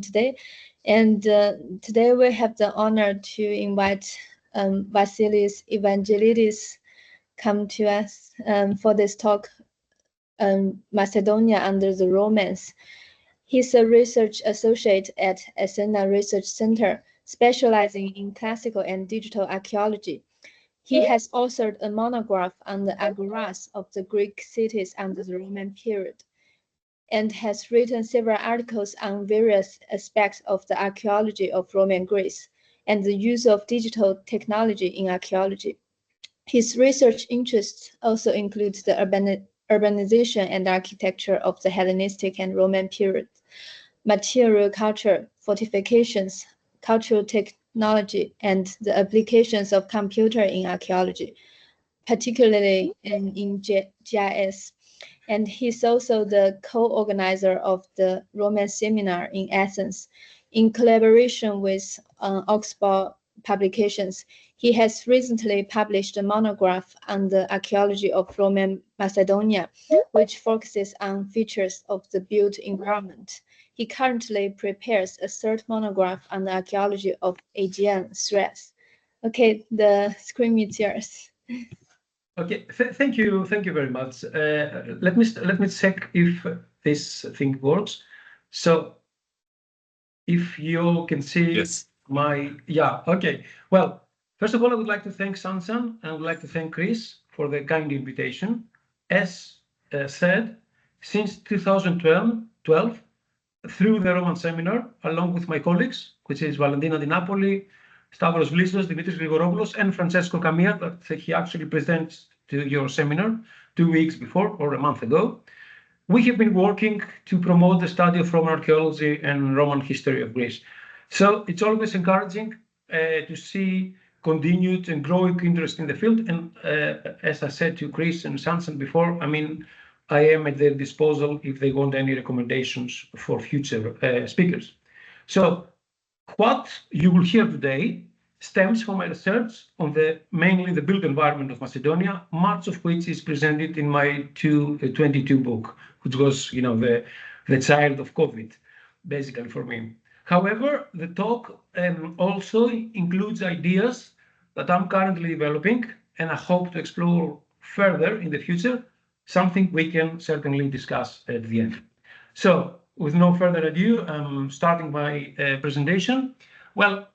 today. And today we have the honor to invite Vassilis Evangelidis come to us for this talk, Macedonia under the Romans. He's a research associate at Asena Research Center, specializing in classical and digital archaeology. He has authored a monograph on the agoras of the Greek cities under the Roman period, and has written several articles on various aspects of the archaeology of Roman Greece and the use of digital technology in archaeology. His research interests also include the urbanization and architecture of the Hellenistic and Roman period, material culture, fortifications, cultural technology, and the applications of computer in archaeology, particularly in GIS. And he's also the co-organizer of the Roman seminar in Athens. In collaboration with Oxford Publications, he has recently published a monograph on the archaeology of Roman Macedonia, which focuses on features of the built environment. He currently prepares a third monograph on the archaeology of Aegean Thrace. Okay, the screen is yours. Okay, thank you very much. Let me check if this thing works. So, if you can see okay. Well, first of all, I would like to thank Sansan and I would like to thank Chris for the kind invitation. As said, since 2012, through the Roman seminar, along with my colleagues, which is Valentina Di Napoli, Stavros Vlissos, Dimitris Grigoropoulos, and Francesco Camia, that he actually presents to your seminar 2 weeks before or a month ago. We have been working to promote the study of Roman archaeology and Roman history of Greece. So it's always encouraging to see continued and growing interest in the field. And as I said to Chris and Sansan before, I mean, I am at their disposal if they want any recommendations for future speakers. So what you will hear today stems from my research on mainly the built environment of Macedonia, much of which is presented in my 2022 book, which was, the child of COVID, basically for me. However, the talk also includes ideas that I'm currently developing, and I hope to explore further in the future, something we can certainly discuss at the end. So, with no further ado, I'm starting my presentation. Well,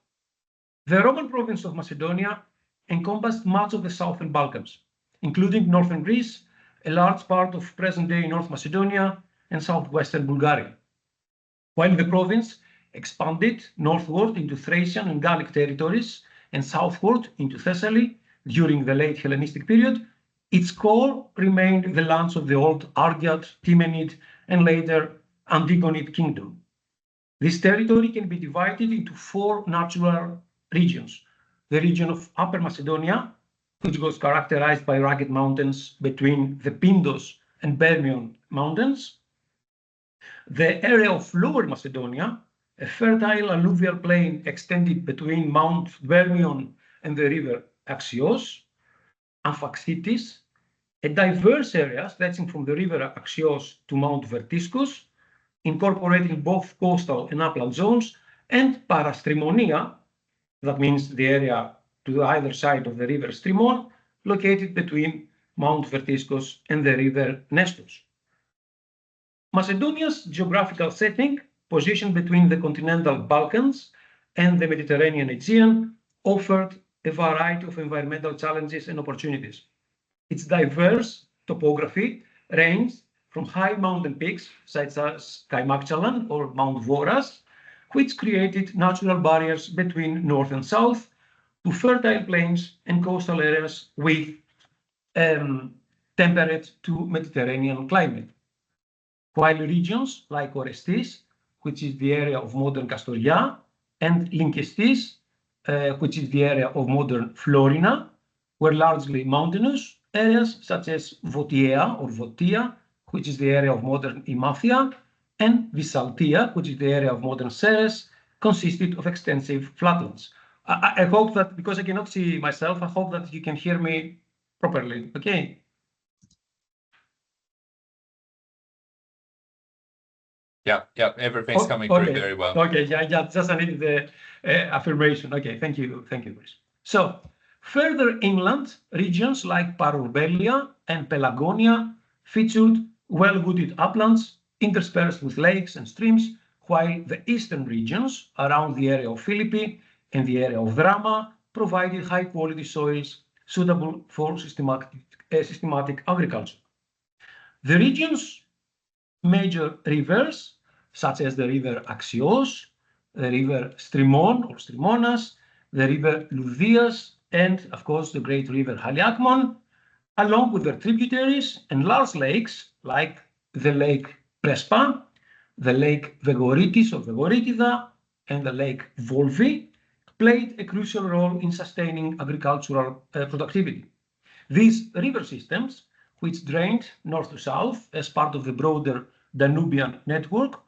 the Roman province of Macedonia encompassed much of the southern Balkans, including northern Greece, a large part of present-day North Macedonia, and southwestern Bulgaria. While the province expanded northward into Thracian and Gallic territories and southward into Thessaly during the late Hellenistic period, its core remained the lands of the old Argead, Timenid, and later Antigonid kingdom. This territory can be divided into 4 natural regions. The region of Upper Macedonia, which was characterized by rugged mountains between the Pindos and Bermion mountains. The area of Lower Macedonia, a fertile alluvial plain extended between Mount Bermion and the river Axios. Amphaxitis, a diverse area stretching from the river Axios to Mount Vertiscus, incorporating both coastal and upland zones, and Parastrimonia, that means the area to either side of the river Strimon, located between Mount Vertiscus and the river Nestos. Macedonia's geographical setting, positioned between the continental Balkans and the Mediterranean Aegean, offered a variety of environmental challenges and opportunities. Its diverse topography ranged from high mountain peaks, such as Kaimakchalan or Mount Voras, which created natural barriers between north and south, to fertile plains and coastal areas with temperate to Mediterranean climate. While regions like Orestis, which is the area of modern Kastoria, and Lynkestis, which is the area of modern Florina, were largely mountainous, areas such as Votia or Votia, which is the area of modern Imathia, and Visaltia, which is the area of modern Ceres, consisted of extensive flatlands. I hope that, because I cannot see myself, I hope that you can hear me properly, okay? Yeah, everything's coming through very well. Okay, just I needed the affirmation. Okay, thank you, Chris. So, further inland regions like Parurbelia and Pelagonia featured well-wooded uplands interspersed with lakes and streams, while the eastern regions around the area of Philippi and the area of Drama provided high-quality soils suitable for systematic agriculture. The region's major rivers, such as the river Axios, the river Strimon or Strimonas, the river Ludias, and of course the great river Haliakmon, along with their tributaries and large lakes like the lake Prespa, the lake Vegoritis or Vegoritida, and the lake Volvi, played a crucial role in sustaining agricultural productivity. These river systems, which drained north to south as part of the broader Danubian network,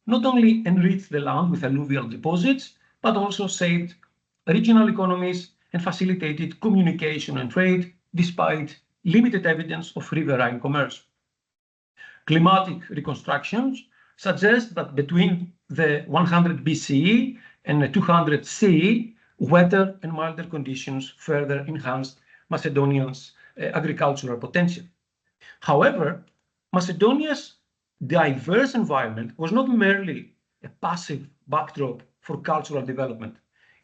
not only enriched the land with alluvial deposits, but also saved regional economies and facilitated communication and trade despite limited evidence of riverine commerce. Climatic reconstructions suggest that between the 100 BCE and the 200 CE, wetter and milder conditions further enhanced Macedonia's agricultural potential. However, Macedonia's diverse environment was not merely a passive backdrop for cultural development.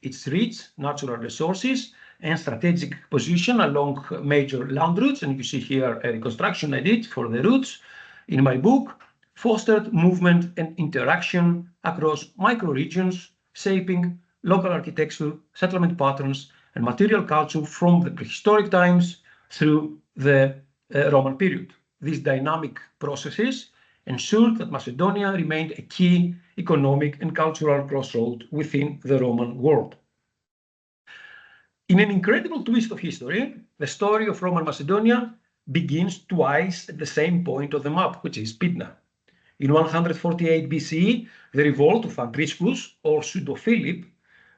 Its rich natural resources and strategic position along major land routes, and you see here a reconstruction I did for the routes in my book, fostered movement and interaction across microregions, shaping local architecture, settlement patterns, and material culture from the prehistoric times through the Roman period. These dynamic processes ensured that Macedonia remained a key economic and cultural crossroad within the Roman world. In an incredible twist of history, the story of Roman Macedonia begins twice at the same point of the map, which is Pydna. In 148 BCE, the revolt of Andriscus or Pseudo-Philip,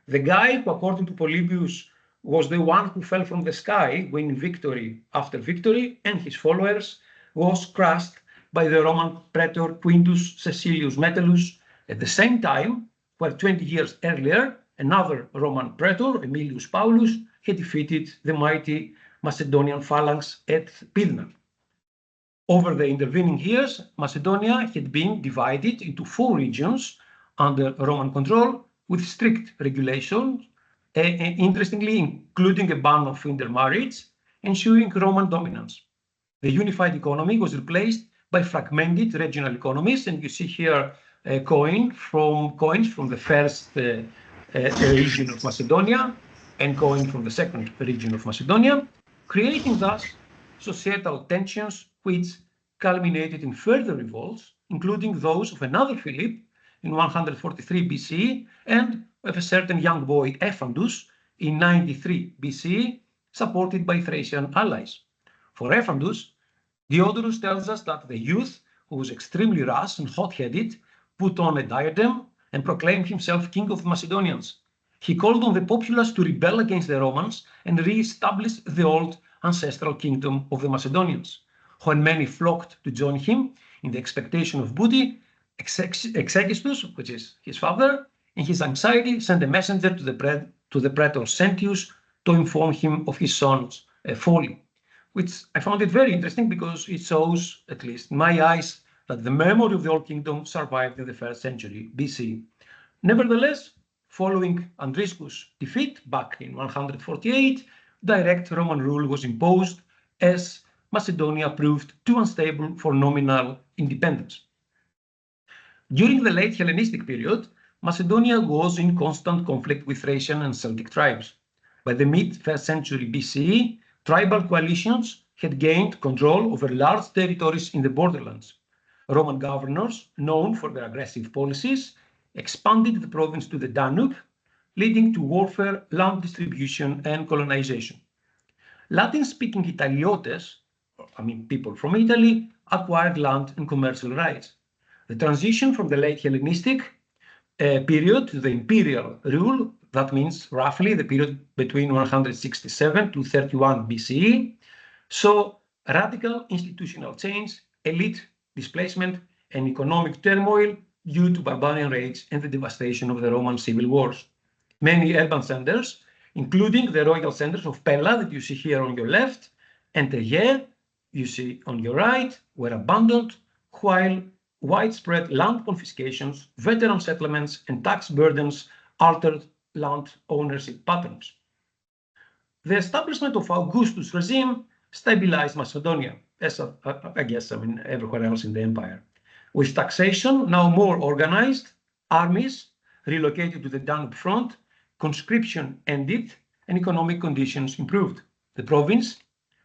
the guy who, according to Polybius, was the one who fell from the sky, winning victory after victory, and his followers, was crushed by the Roman praetor Quintus Caecilius Metellus at the same time where 20 years earlier, another Roman praetor, Aemilius Paulus, had defeated the mighty Macedonian phalanx at Pydna. Over the intervening years, Macedonia had been divided into 4 regions under Roman control with strict regulations, interestingly including a ban of intermarriage, ensuring Roman dominance. The unified economy was replaced by fragmented regional economies, and you see here coins from the first region of Macedonia and coin from the second region of Macedonia, creating thus societal tensions which culminated in further revolts, including those of another Philip in 143 BCE and of a certain young boy Ephandus in 93 BCE, supported by Thracian allies. For Ephandus, Diodorus tells us that the youth, who was extremely rash and hot-headed, put on a diadem and proclaimed himself king of the Macedonians. He called on the populace to rebel against the Romans and re-establish the old ancestral kingdom of the Macedonians. When many flocked to join him in the expectation of booty, Exegistus, which is his father, in his anxiety sent a messenger to the praetor Sentius to inform him of his son's folly, which I found it very interesting because it shows, at least in my eyes, that the memory of the Old Kingdom survived in the 1st century BC. Nevertheless, following Andriscus' defeat back in 148, direct Roman rule was imposed as Macedonia proved too unstable for nominal independence. During the late Hellenistic period, Macedonia was in constant conflict with Thracian and Celtic tribes. By the mid-1st century BCE, tribal coalitions had gained control over large territories in the borderlands. Roman governors, known for their aggressive policies, expanded the province to the Danube, leading to warfare, land distribution, and colonization. Latin-speaking Italiotes, people from Italy, acquired land and commercial rights. The transition from the late Hellenistic period to the imperial rule, that means roughly the period between 167 to 31 BCE, saw radical institutional change, elite displacement, and economic turmoil due to barbarian raids and the devastation of the Roman civil wars. Many urban centers, including the royal centers of Pella that you see here on your left, and Trier, you see on your right, were abandoned, while widespread land confiscations, veteran settlements, and tax burdens altered land ownership patterns. The establishment of Augustus' regime stabilized Macedonia, as everywhere else in the empire. With taxation now more organized, armies relocated to the Danube front, conscription ended, and economic conditions improved. The province,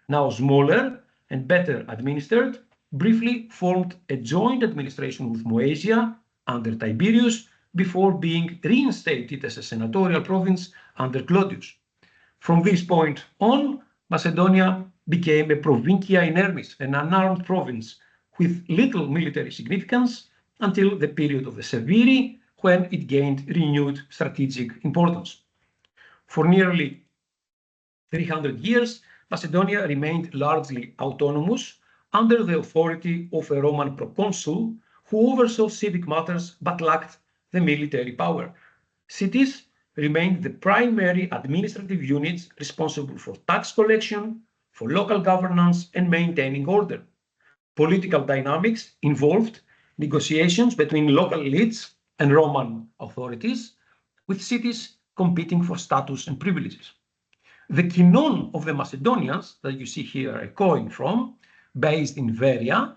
now smaller and better administered, briefly formed a joint administration with Moesia under Tiberius before being reinstated as a senatorial province under Claudius. From this point on, Macedonia became a provincia inermis, an unarmed province with little military significance until the period of the Severi, when it gained renewed strategic importance. For nearly 300 years, Macedonia remained largely autonomous under the authority of a Roman proconsul who oversaw civic matters but lacked the military power. Cities remained the primary administrative units responsible for tax collection, for local governance, and maintaining order. Political dynamics involved negotiations between local elites and Roman authorities, with cities competing for status and privileges. The kinon of the Macedonians that you see here a coin from, based in Veria,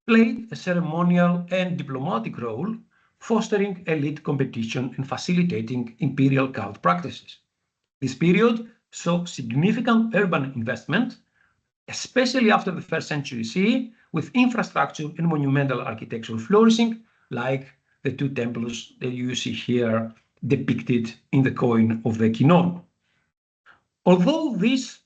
played a ceremonial and diplomatic role, fostering elite competition and facilitating imperial cult practices. This period saw significant urban investment, especially after the 1st century CE, with infrastructure and monumental architecture flourishing, like the two temples that you see here depicted in the coin of the kinon. Although this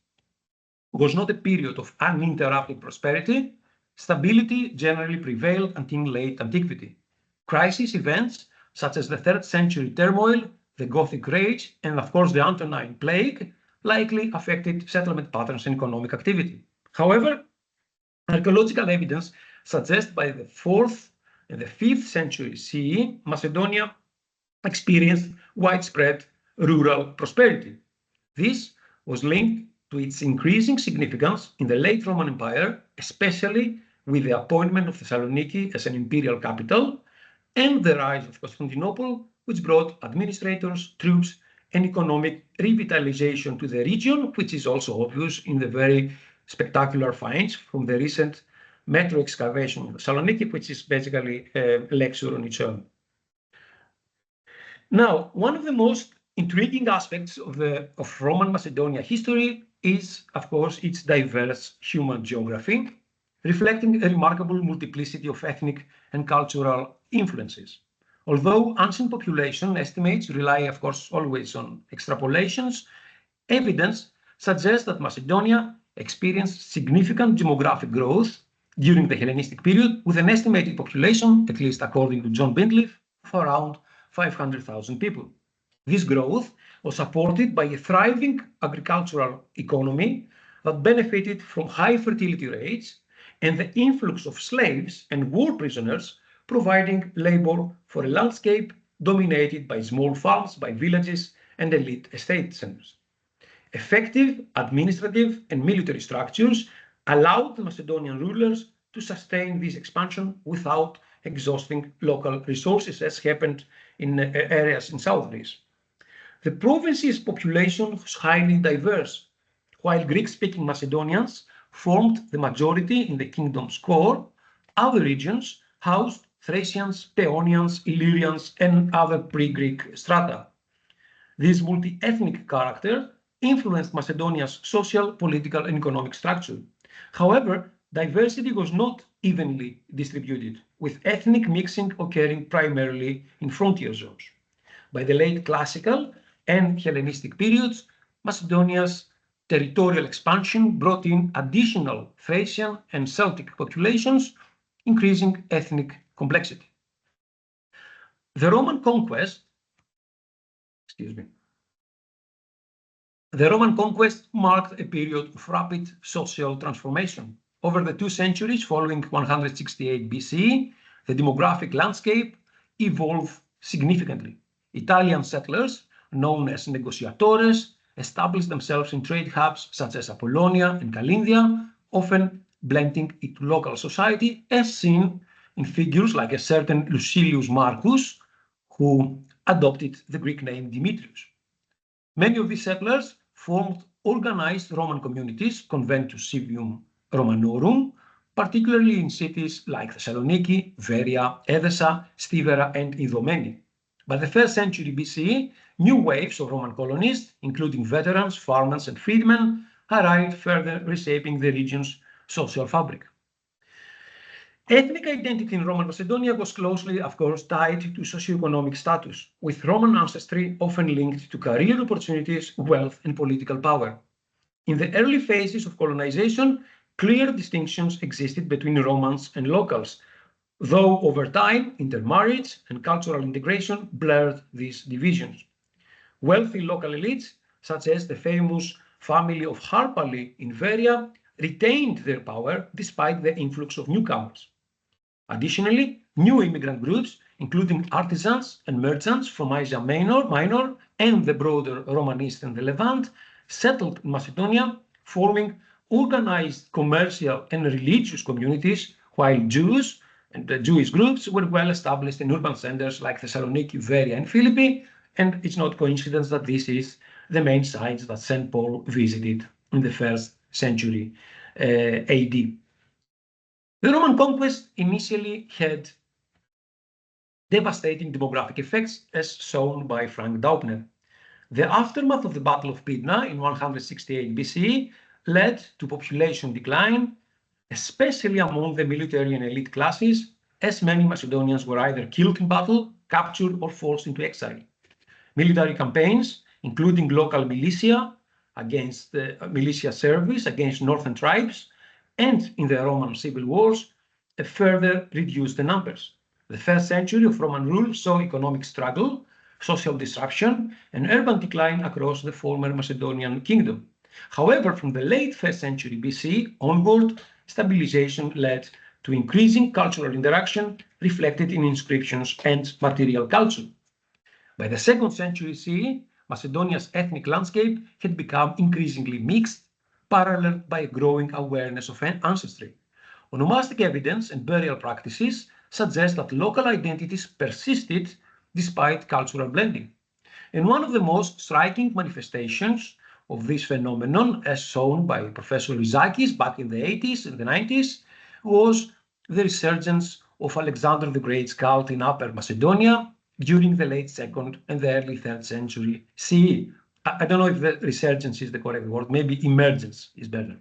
was not a period of uninterrupted prosperity, stability generally prevailed until late antiquity. Crisis events such as the 3rd century turmoil, the Gothic Rage, and of course the Antonine Plague likely affected settlement patterns and economic activity. However, archaeological evidence suggests by the 4th and the 5th century CE, Macedonia experienced widespread rural prosperity. This was linked to its increasing significance in the late Roman Empire, especially with the appointment of Thessaloniki as an imperial capital, and the rise of Constantinople, which brought administrators, troops, and economic revitalization to the region, which is also obvious in the very spectacular finds from the recent metro excavation of Thessaloniki, which is basically a lecture on its own. Now, one of the most intriguing aspects of Roman Macedonia history is, of course, its diverse human geography, reflecting a remarkable multiplicity of ethnic and cultural influences. Although ancient population estimates rely, of course, always on extrapolations, evidence suggests that Macedonia experienced significant demographic growth during the Hellenistic period, with an estimated population, at least according to John Bindley, of around 500,000 people. This growth was supported by a thriving agricultural economy that benefited from high fertility rates and the influx of slaves and war prisoners, providing labor for a landscape dominated by small farms, by villages, and elite estate centers. Effective administrative and military structures allowed the Macedonian rulers to sustain this expansion without exhausting local resources, as happened in areas in South Greece. The province's population was highly diverse. While Greek-speaking Macedonians formed the majority in the kingdom's core, other regions housed Thracians, Paeonians, Illyrians, and other pre-Greek strata. This multi-ethnic character influenced Macedonia's social, political, and economic structure. However, diversity was not evenly distributed, with ethnic mixing occurring primarily in frontier zones. By the late classical and Hellenistic periods, Macedonia's territorial expansion brought in additional Thracian and Celtic populations, increasing ethnic complexity. The Roman conquest marked a period of rapid social transformation. Over the 2 centuries following 168 BCE, the demographic landscape evolved significantly. Italian settlers, known as negociatores, established themselves in trade hubs such as Apollonia and Calindia, often blending into local society, as seen in figures like a certain Lucilius Marcus, who adopted the Greek name Demetrius. Many of these settlers formed organized Roman communities, conventus civium Romanorum, particularly in cities like Thessaloniki, Veria, Edessa, Stivera, and Idomeni. By the 1st century BCE, new waves of Roman colonists, including veterans, farmers, and freedmen, arrived, further reshaping the region's social fabric. Ethnic identity in Roman Macedonia was closely, of course, tied to socioeconomic status, with Roman ancestry often linked to career opportunities, wealth, and political power. In the early phases of colonization, clear distinctions existed between Romans and locals, though over time, intermarriage and cultural integration blurred these divisions. Wealthy local elites, such as the famous family of Harpali in Veria, retained their power despite the influx of newcomers. Additionally, new immigrant groups, including artisans and merchants from Asia Minor and the broader Roman East and the Levant, settled in Macedonia, forming organized commercial and religious communities, while Jews and the Jewish groups were well established in urban centers like Thessaloniki, Veria, and Philippi, and it's not coincidence that this is the main sites that St. Paul visited in the 1st century AD. The Roman conquest initially had devastating demographic effects, as shown by Frank Daubner. The aftermath of the Battle of Pydna in 168 BCE led to population decline, especially among the military and elite classes, as many Macedonians were either killed in battle, captured, or forced into exile. Military campaigns, including local militia against militia service against northern tribes, and in the Roman civil wars, further reduced the numbers. The 1st century of Roman rule saw economic struggle, social disruption, and urban decline across the former Macedonian kingdom. However, from the late 1st century BC onward, stabilization led to increasing cultural interaction reflected in inscriptions and material culture. By the 2nd century CE, Macedonia's ethnic landscape had become increasingly mixed, paralleled by a growing awareness of ancestry. Onomastic evidence and burial practices suggest that local identities persisted despite cultural blending. And one of the most striking manifestations of this phenomenon, as shown by Professor Rizakis back in the 80s and the 90s, was the resurgence of Alexander the Great's cult in Upper Macedonia during the late 2nd and the early 3rd century CE. I don't know if the resurgence is the correct word, maybe emergence is better.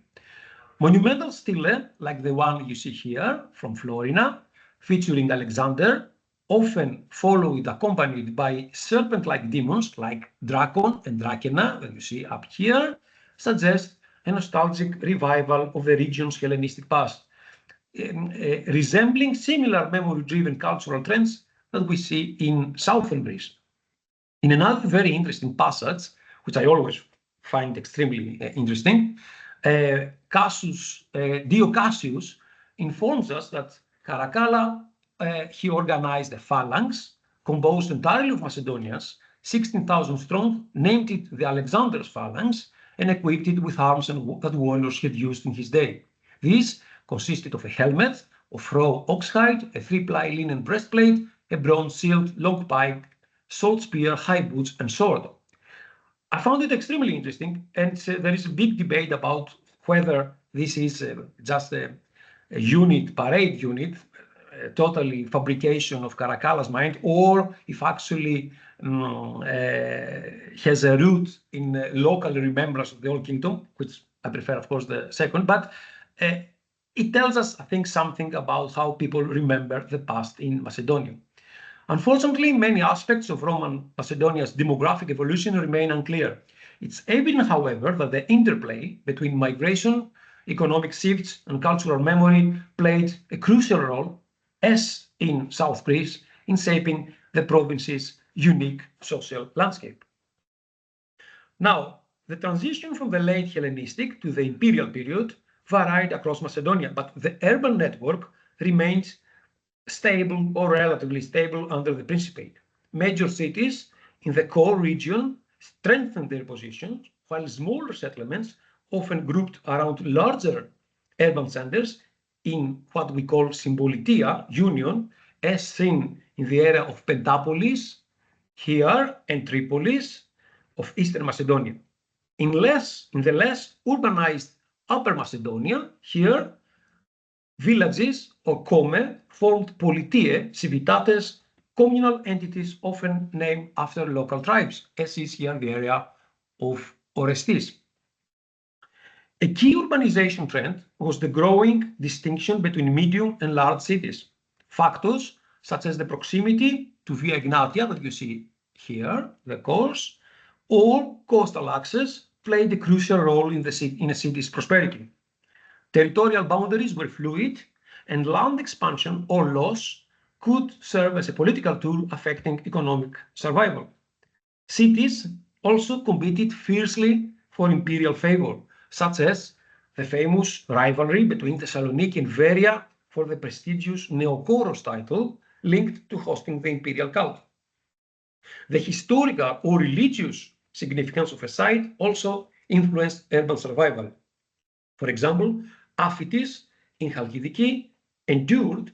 Monumental stele, like the one you see here from Florina, featuring Alexander, often followed, accompanied by serpent-like demons like Drakon and Drakena, that you see up here, suggest a nostalgic revival of the region's Hellenistic past, resembling similar memory-driven cultural trends that we see in southern Greece. In another very interesting passage, which I always find extremely interesting, Dio Cassius informs us that Caracalla, he organized a phalanx composed entirely of Macedonians, 16,000 strong, named it the Alexander's phalanx, and equipped it with arms that warriors had used in his day. These consisted of a helmet of raw oxhide, a 3-ply linen breastplate, a bronze shield, long pike, sword spear, high boots, and sword. I found it extremely interesting, and there is a big debate about whether this is just a unit, parade unit, totally fabrication of Caracalla's mind, or if actually has a root in local remembrance of the Old Kingdom, which I prefer, of course, the second. But it tells us, I think, something about how people remember the past in Macedonia. Unfortunately, many aspects of Roman Macedonia's demographic evolution remain unclear. It's evident, however, that the interplay between migration, economic shifts, and cultural memory played a crucial role, as in South Greece, in shaping the province's unique social landscape. Now, the transition from the late Hellenistic to the imperial period varied across Macedonia, but the urban network remains stable or relatively stable under the Principate. Major cities in the core region strengthened their positions, while smaller settlements, often grouped around larger urban centers in what we call symbolitia, union, as seen in the area of Pentapolis here and Tripolis of Eastern Macedonia. In the less urbanized Upper Macedonia, here villages or kome formed politie, civitates, communal entities often named after local tribes, as is here the area of Orestis. A key urbanization trend was the growing distinction between medium and large cities. Factors such as the proximity to Via Egnatia that you see here, the course, or coastal access played a crucial role in a city's prosperity. Territorial boundaries were fluid, and land expansion or loss could serve as a political tool affecting economic survival. Cities also competed fiercely for imperial favor, such as the famous rivalry between Thessaloniki and Veria for the prestigious Neokoros title linked to hosting the imperial cult. The historical or religious significance of a site also influenced urban survival. For example, Aphitis in Chalkidiki endured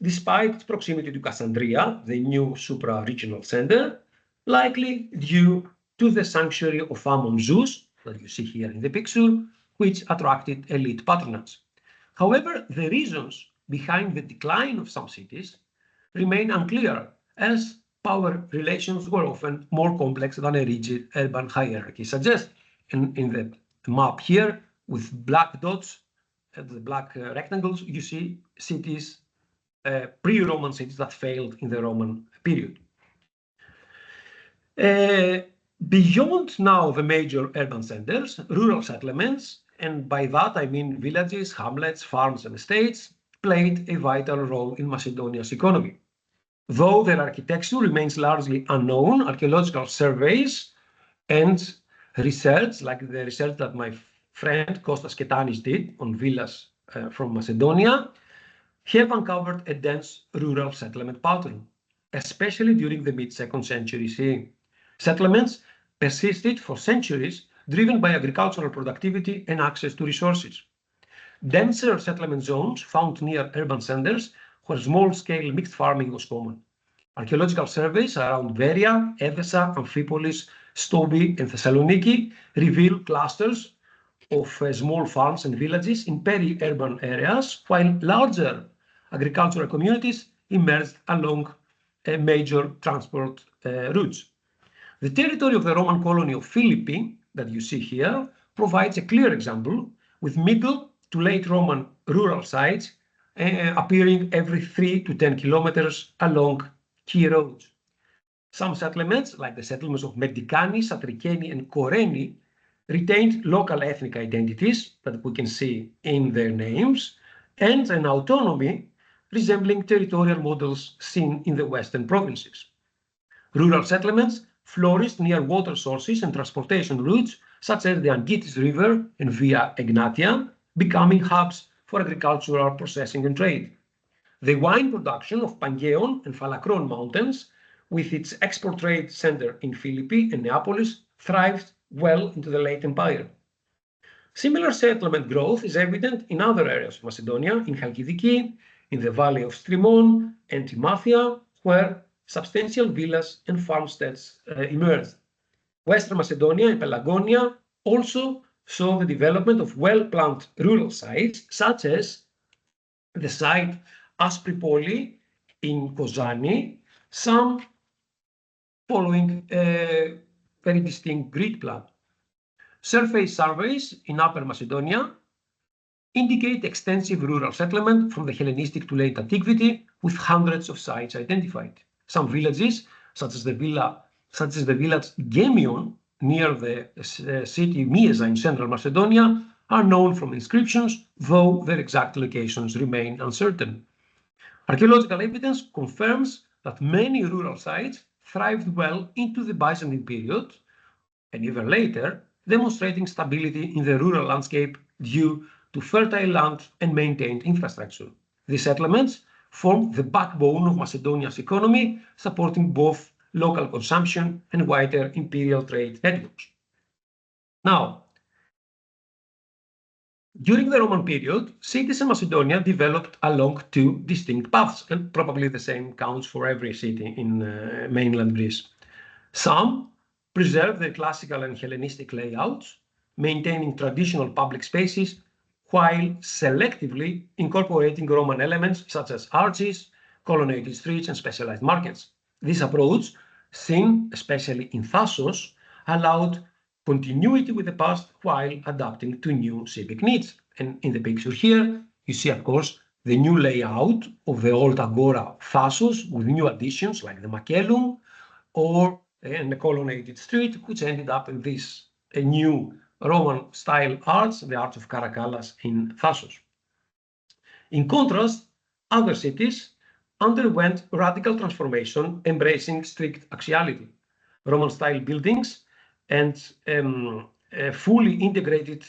despite its proximity to Cassandria, the new supra-regional center, likely due to the sanctuary of Ammon Zeus that you see here in the picture, which attracted elite patronage. However, the reasons behind the decline of some cities remain unclear, as power relations were often more complex than a rigid urban hierarchy suggests. In the map here, with black dots and the black rectangles, you see cities, pre-Roman cities that failed in the Roman period. Beyond now the major urban centers, rural settlements, and by that I mean villages, hamlets, farms, and estates, played a vital role in Macedonia's economy. Though their architecture remains largely unknown, archaeological surveys and research, like the research that my friend Kostas Ketanis did on villas from Macedonia, have uncovered a dense rural settlement pattern, especially during the mid-2nd century CE. Settlements persisted for centuries, driven by agricultural productivity and access to resources. Denser settlement zones found near urban centers where small-scale mixed farming was common. Archaeological surveys around Veria, Efesa, Amphipolis, Stobi, and Thessaloniki reveal clusters of small farms and villages in peri-urban areas, while larger agricultural communities emerged along major transport routes. The territory of the Roman colony of Philippi, that you see here, provides a clear example, with middle to late Roman rural sites appearing every 3 to 10 kilometers along key roads. Some settlements, like the settlements of Merdikani, Satrikeni, and Koreni, retained local ethnic identities that we can see in their names, and an autonomy resembling territorial models seen in the western provinces. Rural settlements flourished near water sources and transportation routes, such as the Angitis River and Via Egnatia, becoming hubs for agricultural processing and trade. The wine production of Pangeon and Phalakron mountains, with its export trade center in Philippi and Neapolis, thrived well into the late empire. Similar settlement growth is evident in other areas of Macedonia, in Chalkidiki, in the valley of Strimon, and Timathia, where substantial villas and farmsteads emerged. Western Macedonia and Pelagonia also saw the development of well-planned rural sites, such as the site Aspripoli in Kozani, some following a very distinct grid plan. Surface surveys in Upper Macedonia indicate extensive rural settlement from the Hellenistic to late antiquity, with hundreds of sites identified. Some villages, such as the village Gemion near the city Mieza in central Macedonia, are known from inscriptions, though their exact locations remain uncertain. Archaeological evidence confirms that many rural sites thrived well into the Byzantine period, and even later, demonstrating stability in the rural landscape due to fertile land and maintained infrastructure. These settlements formed the backbone of Macedonia's economy, supporting both local consumption and wider imperial trade networks. Now, during the Roman period, cities in Macedonia developed along two distinct paths, and probably the same counts for every city in mainland Greece. Some preserved their classical and Hellenistic layouts, maintaining traditional public spaces, while selectively incorporating Roman elements such as arches, colonnaded streets, and specialized markets. This approach, seen especially in Thassos, allowed continuity with the past while adapting to new civic needs. And in the picture here, you see, of course, the new layout of the old Agora Thassos with new additions like the Macellum or the colonnaded street, which ended up in this new Roman-style arch, the Arch of Carakallas in Thassos. In contrast, other cities underwent radical transformation, embracing strict axiality, Roman-style buildings, and fully integrated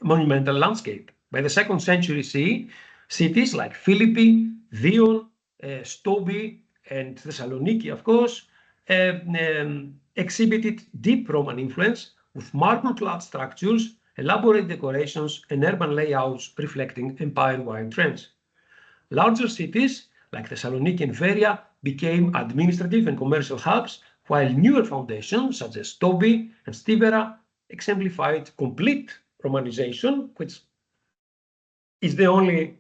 monumental landscape. By the 2nd century CE, cities like Philippi, Dion, Stobi, and Thessaloniki, of course, exhibited deep Roman influence with marble-clad structures, elaborate decorations, and urban layouts reflecting empire-wide trends. Larger cities like Thessaloniki and Veria became administrative and commercial hubs, while newer foundations such as Stobi and Stivera exemplified complete Romanization, which is the only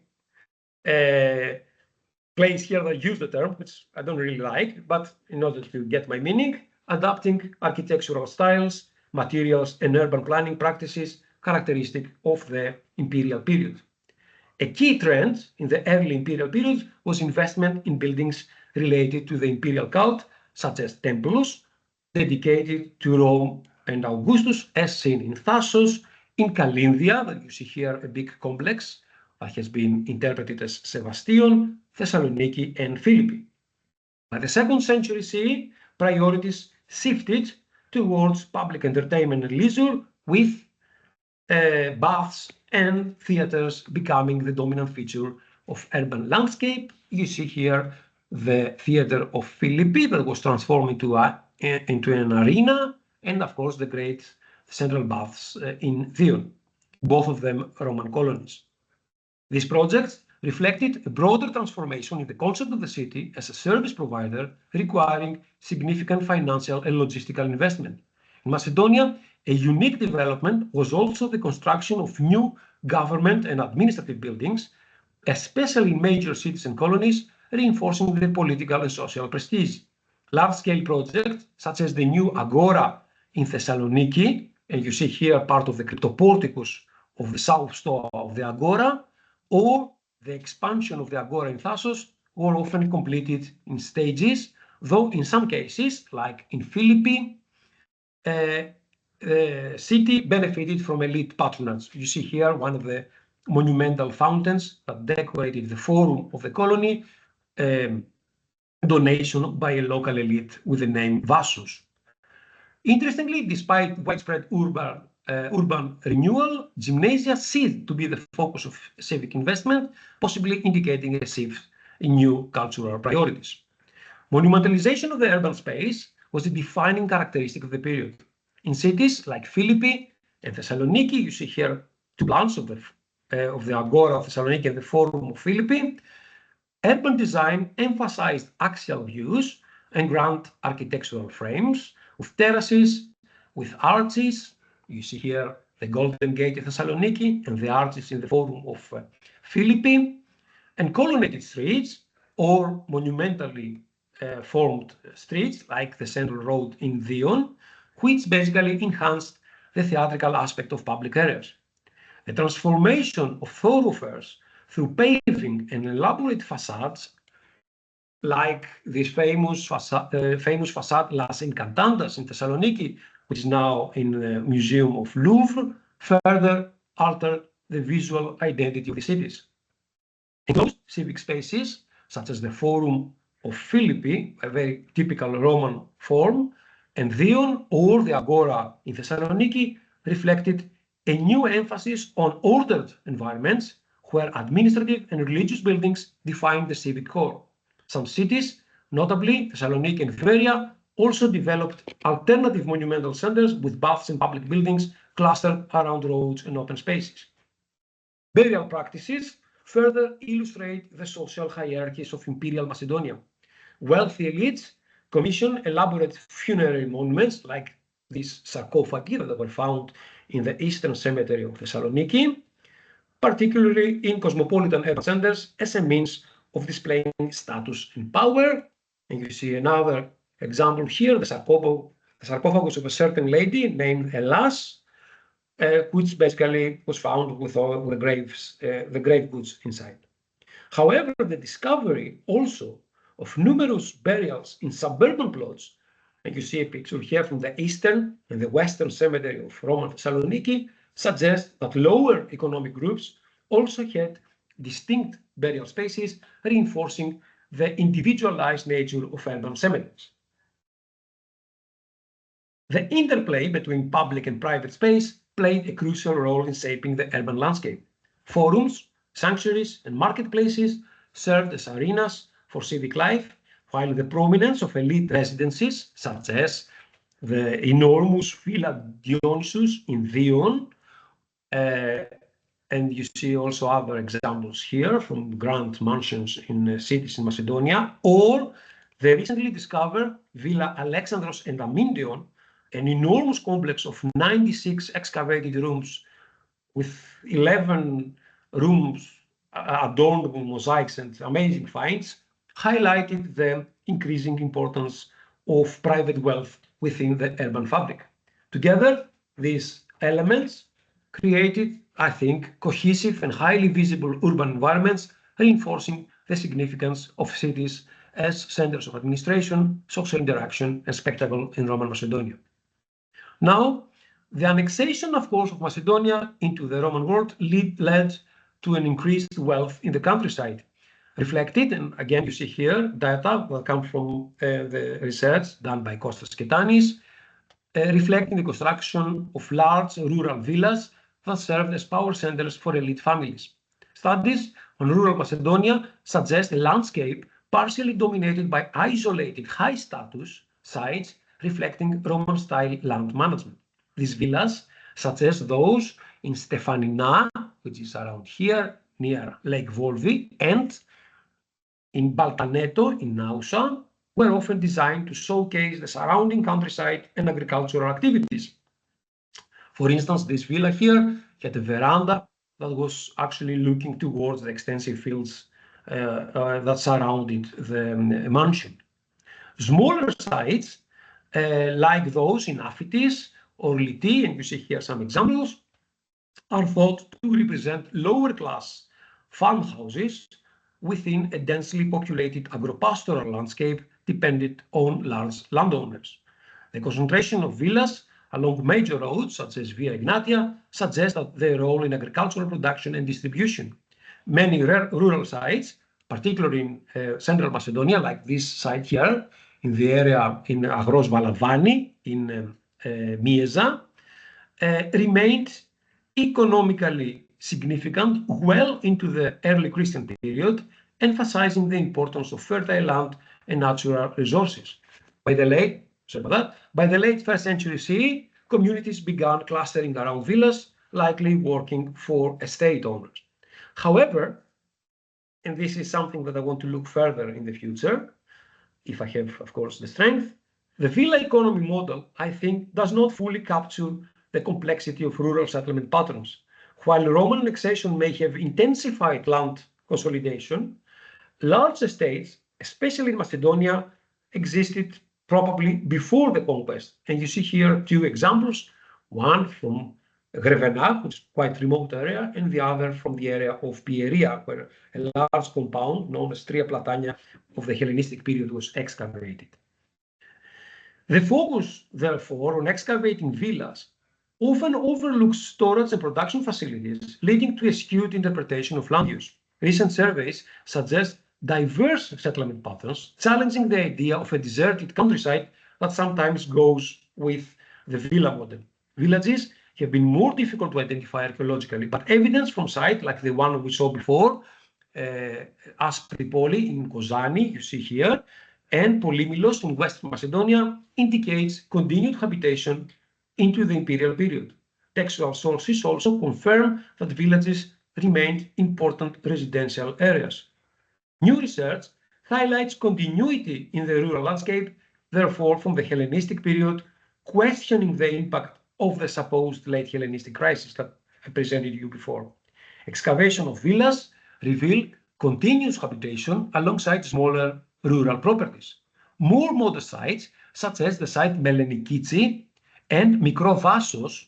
place here that I use the term, which I don't really like, but in order to get my meaning, adapting architectural styles, materials, and urban planning practices characteristic of the imperial period. A key trend in the early imperial period was investment in buildings related to the imperial cult, such as temples dedicated to Rome and Augustus, as seen in Thassos, in Calindia, that you see here a big complex that has been interpreted as Sevastion, Thessaloniki, and Philippi. By the 2nd century CE, priorities shifted towards public entertainment and leisure, with baths and theaters becoming the dominant feature of urban landscape. You see here the theater of Philippi that was transformed into an arena, and of course the great central baths in Dion, both of them Roman colonies. These projects reflected a broader transformation in the concept of the city as a service provider, requiring significant financial and logistical investment. In Macedonia, a unique development was also the construction of new government and administrative buildings, especially in major cities and colonies, reinforcing their political and social prestige. Large-scale projects, such as the new Agora in Thessaloniki, and you see here part of the cryptoporticus of the south stoa of the Agora, or the expansion of the Agora in Thassos, were often completed in stages, though in some cases, like in Philippi, the city benefited from elite patronage. You see here one of the monumental fountains that decorated the forum of the colony, donation by a local elite with the name Vassus. Interestingly, despite widespread urban renewal, gymnasia ceased to be the focus of civic investment, possibly indicating a shift in new cultural priorities. Monumentalization of the urban space was a defining characteristic of the period. In cities like Philippi and Thessaloniki, you see here two plans of the Agora of Thessaloniki and the Forum of Philippi, urban design emphasized axial views and grand architectural frames with terraces, with arches. You see here the Golden Gate in Thessaloniki and the arches in the Forum of Philippi, and colonnaded streets or monumentally formed streets like the Central Road in Dion, which basically enhanced the theatrical aspect of public areas. The transformation of thoroughfares through paving and elaborate facades, like this famous facade Las Encantantas in Thessaloniki, which is now in the Museum of Louvre, further altered the visual identity of the cities. Enclosed civic spaces, such as the Forum of Philippi, a very typical Roman form, and Dion or the Agora in Thessaloniki, reflected a new emphasis on ordered environments, where administrative and religious buildings define the civic core. Some cities, notably Thessaloniki and Veria, also developed alternative monumental centers with baths and public buildings clustered around roads and open spaces. Burial practices further illustrate the social hierarchies of Imperial Macedonia. Wealthy elites commission elaborate funerary monuments like these sarcophagi that were found in the Eastern Cemetery of Thessaloniki, particularly in cosmopolitan urban centers, as a means of displaying status and power. And you see another example here, the sarcophagus of a certain lady named Elas, which basically was found with all the grave goods inside. However, the discovery also of numerous burials in suburban plots, and you see a picture here from the Eastern and the Western Cemetery of Roman Thessaloniki, suggests that lower economic groups also had distinct burial spaces, reinforcing the individualized nature of urban cemeteries. The interplay between public and private space played a crucial role in shaping the urban landscape. Forums, sanctuaries, and marketplaces served as arenas for civic life, while the prominence of elite residences, such as the enormous Villa Dionysus in Dion, and you see also other examples here from grand mansions in cities in Macedonia, or the recently discovered Villa Alexandros and Amindion, an enormous complex of 96 excavated rooms with 11 rooms adorned with mosaics and amazing finds, highlighted the increasing importance of private wealth within the urban fabric. Together, these elements created, I think, cohesive and highly visible urban environments, reinforcing the significance of cities as centers of administration, social interaction, and spectacle in Roman Macedonia. Now, the annexation, of course, of Macedonia into the Roman world led to an increased wealth in the countryside, reflected, and again you see here data that come from the research done by Kostas Ketanis, reflecting the construction of large rural villas that served as power centers for elite families. Studies on rural Macedonia suggest a landscape partially dominated by isolated high-status sites reflecting Roman-style land management. These villas, such as those in Stefanina, which is around here near Lake Volvi, and in Baltaneto in Nausa, were often designed to showcase the surrounding countryside and agricultural activities. For instance, this villa here had a veranda that was actually looking towards the extensive fields that surrounded the mansion. Smaller sites, like those in Aphitis or Liti, and you see here some examples, are thought to represent lower class farmhouses within a densely populated agropastoral landscape dependent on large landowners. The concentration of villas along major roads, such as Via Ignatia, suggests that their role in agricultural production and distribution. Many rural sites, particularly in central Macedonia, like this site here, in the area in Agros Valavani, in Mieza, remained economically significant well into the early Christian period, emphasizing the importance of fertile land and natural resources. By the late 1st century CE, communities began clustering around villas, likely working for estate owners. However, and this is something that I want to look further in the future, if I have, of course, the strength, the villa economy model, I think, does not fully capture the complexity of rural settlement patterns. While Roman annexation may have intensified land consolidation, large estates, especially in Macedonia, existed probably before the conquest. And you see here two examples, one from Grevena, which is quite remote area, and the other from the area of Pieria, where a large compound known as Tria Platania of the Hellenistic period was excavated. The focus, therefore, on excavating villas often overlooks storage and production facilities, leading to a skewed interpretation of land use. Recent surveys suggest diverse settlement patterns, challenging the idea of a deserted countryside that sometimes goes with the villa model. Villages have been more difficult to identify archaeologically, but evidence from sites like the one we saw before, Aspripoli in Kozani, you see here, and Polymilos in Western Macedonia indicates continued habitation into the imperial period. Textual sources also confirm that villages remained important residential areas. New research highlights continuity in the rural landscape, therefore from the Hellenistic period, questioning the impact of the supposed late Hellenistic crisis that I presented you before. Excavation of villas reveal continuous habitation alongside smaller rural properties. More modest sites, such as the site Melenikitsi and Mikrovassos,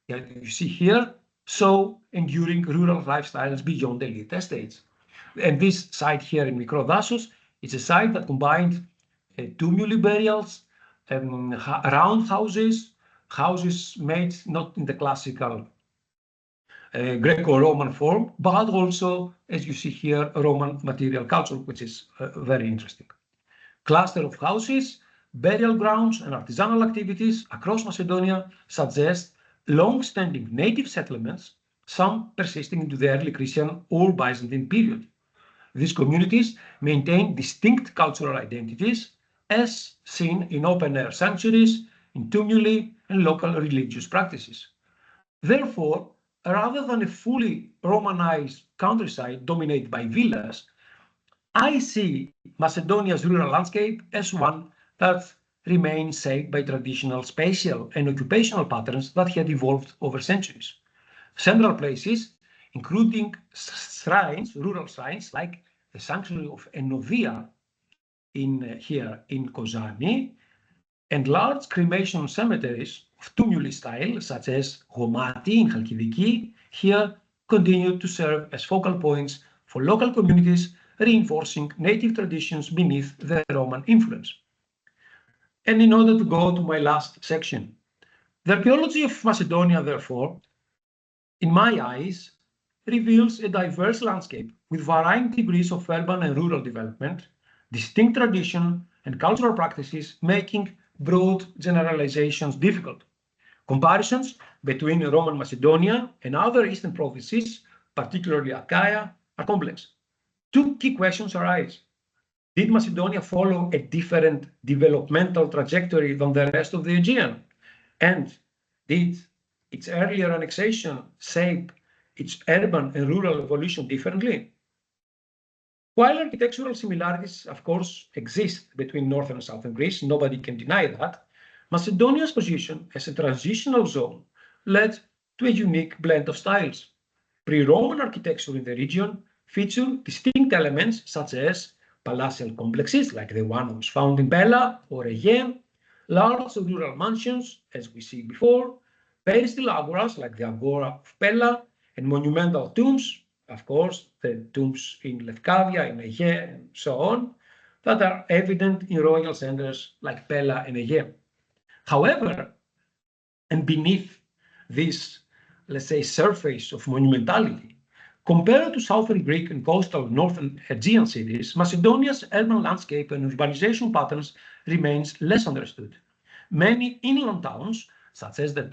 that you see here, show enduring rural lifestyles beyond elite estates. And this site here in Mikrovassos is a site that combined tumuli burials, round houses, houses made not in the classical Greco-Roman form, but also, as you see here, Roman material culture, which is very interesting. Cluster of houses, burial grounds, and artisanal activities across Macedonia suggest long-standing native settlements, some persisting into the early Christian or Byzantine period. These communities maintain distinct cultural identities, as seen in open-air sanctuaries, in tumuli, and local religious practices. Therefore, rather than a fully Romanized countryside dominated by villas, I see Macedonia's rural landscape as one that remains shaped by traditional spatial and occupational patterns that had evolved over centuries. Central places, including shrines, rural shrines, like the sanctuary of Enodia here in Kozani, and large cremation cemeteries of tumuli style, such as Gomati in Chalkidiki, here continue to serve as focal points for local communities, reinforcing native traditions beneath the Roman influence. And in order to go to my last section, the archaeology of Macedonia, therefore, in my eyes, reveals a diverse landscape with varying degrees of urban and rural development, distinct tradition and cultural practices, making broad generalizations difficult. Comparisons between Roman Macedonia and other eastern provinces, particularly Achaia, are complex. Two key questions arise. Did Macedonia follow a different developmental trajectory than the rest of the Aegean? And did its earlier annexation shape its urban and rural evolution differently? While architectural similarities, of course, exist between northern and southern Greece, nobody can deny that, Macedonia's position as a transitional zone led to a unique blend of styles. Pre-Roman architecture in the region featured distinct elements such as palatial complexes, like the one that was found in Pella or Aegean, large rural mansions, as we see before, peristyle agoras, like the agora of Pella, and monumental tombs, of course, the tombs in Lefkavia, in Aegean, and so on, that are evident in royal centers like Pella and Aegean. However, and beneath this, let's say, surface of monumentality, compared to southern Greek and coastal northern Aegean cities, Macedonia's urban landscape and urbanization patterns remains less understood. Many inland towns, such as the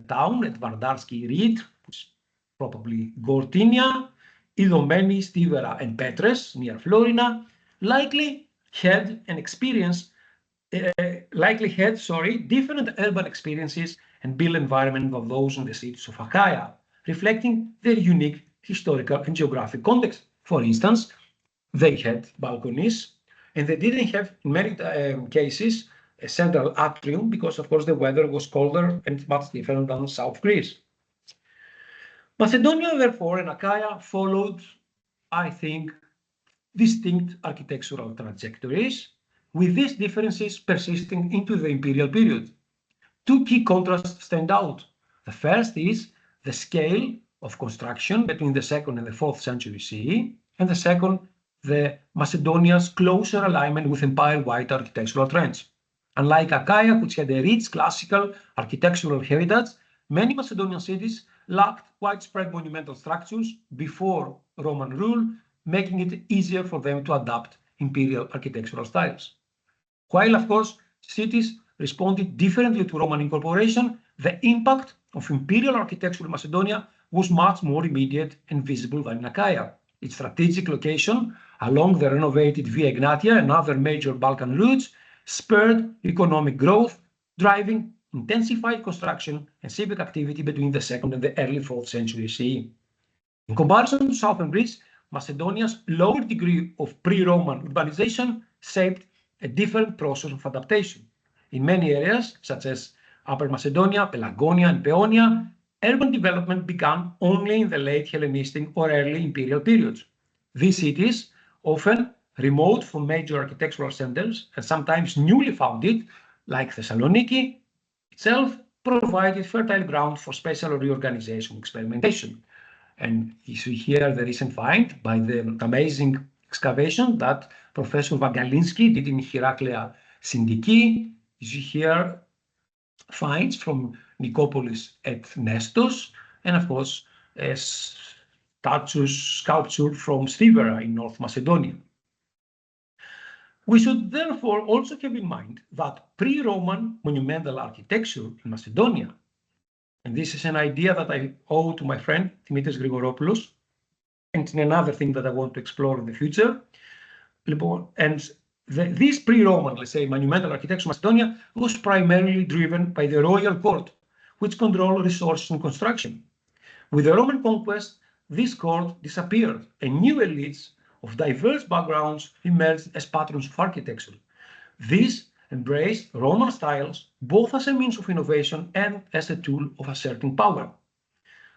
town at Vardarsky Reed, which is probably Gortynia, Idomeni, Stivera, and Petres near Florina, likely had different urban experiences and built environment than those in the cities of Achaia, reflecting their unique historical and geographic context. For instance, they had balconies, and they didn't have, in many cases, a central atrium because, of course, the weather was colder and much different than South Greece. Macedonia, therefore, and Achaia followed, I think, distinct architectural trajectories, with these differences persisting into the imperial period. Two key contrasts stand out. The first is the scale of construction between the 2nd and the 4th century CE, and the second, the Macedonia's closer alignment with empire-wide architectural trends. Unlike Achaia, which had a rich classical architectural heritage, many Macedonian cities lacked widespread monumental structures before Roman rule, making it easier for them to adapt imperial architectural styles. While, of course, cities responded differently to Roman incorporation, the impact of imperial architecture in Macedonia was much more immediate and visible than in Achaia. Its strategic location along the renovated Via Egnatia and other major Balkan routes spurred economic growth, driving intensified construction and civic activity between the 2nd and the early 4th century CE. In comparison to southern Greece, Macedonia's lower degree of pre-Roman urbanization shaped a different process of adaptation. In many areas, such as Upper Macedonia, Pelagonia, and Paeonia, urban development began only in the late Hellenistic or early imperial periods. These cities, often remote from major architectural centers and sometimes newly founded, like Thessaloniki itself, provided fertile ground for special reorganization experimentation. And you see here the recent find by the amazing excavation that Professor Evangelidis did in Herakleia Syndiki. You see here finds from Nicopolis at Nestos, and of course, a sculpture from Stivera in North Macedonia. We should therefore also have in mind that pre-Roman monumental architecture in Macedonia, and this is an idea that I owe to my friend Dimitris Grigoropoulos, and another thing that I want to explore in the future. And this pre-Roman, let's say, monumental architecture in Macedonia was primarily driven by the royal court, which controlled resources and construction. With the Roman conquest, this court disappeared, and new elites of diverse backgrounds emerged as patrons of architecture. These embraced Roman styles both as a means of innovation and as a tool of asserting power.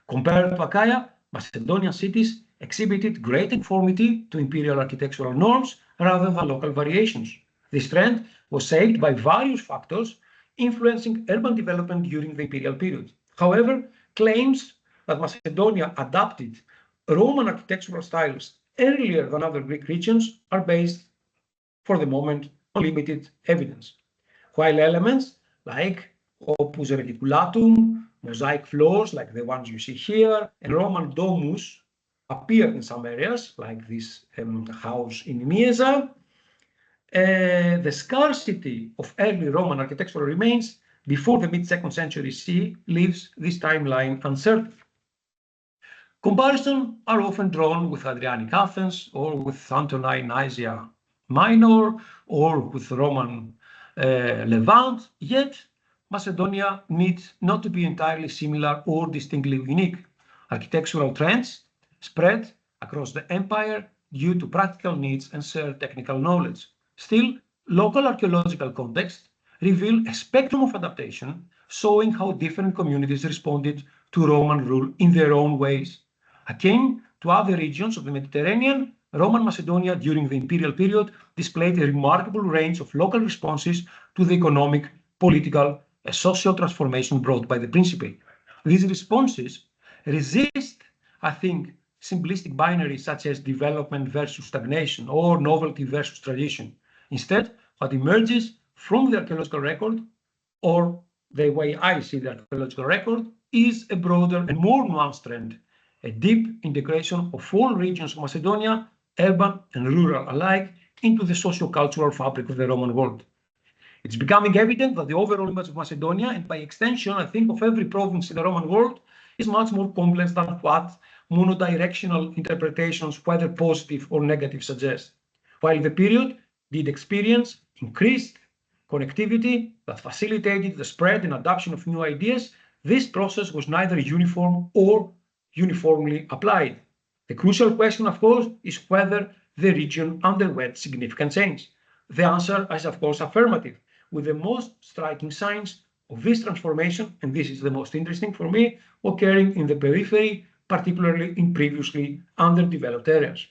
Compared to Achaia, Macedonian cities exhibited great conformity to imperial architectural norms rather than local variations. This trend was shaped by various factors influencing urban development during the imperial period. However, claims that Macedonia adopted Roman architectural styles earlier than other Greek regions are based, for the moment, on limited evidence. While elements like opus reticulatum, mosaic floors like the ones you see here, and Roman domus appear in some areas, like this house in Mieza, the scarcity of early Roman architectural remains before the mid-2nd century CE leaves this timeline uncertain. Comparisons are often drawn with Hadrianic Athens or with Antonine Asia Minor or with Roman Levant, yet Macedonia needs not to be entirely similar or distinctly unique. Architectural trends spread across the empire due to practical needs and shared technical knowledge. Still, local archaeological contexts reveal a spectrum of adaptation, showing how different communities responded to Roman rule in their own ways. Akin to other regions of the Mediterranean, Roman Macedonia during the imperial period displayed a remarkable range of local responses to the economic, political, and social transformation brought by the Principate. These responses resist, I think, simplistic binaries such as development versus stagnation or novelty versus tradition. Instead, what emerges from the archaeological record, or the way I see the archaeological record, is a broader and more nuanced trend, a deep integration of all regions of Macedonia, urban and rural alike, into the socio-cultural fabric of the Roman world. It's becoming evident that the overall image of Macedonia, and by extension, I think, of every province in the Roman world, is much more complex than what monodirectional interpretations, whether positive or negative, suggest. While the period did experience increased connectivity that facilitated the spread and adoption of new ideas, this process was neither uniform or uniformly applied. The crucial question, of course, is whether the region underwent significant change. The answer is, of course, affirmative, with the most striking signs of this transformation, and this is the most interesting for me, occurring in the periphery, particularly in previously underdeveloped areas.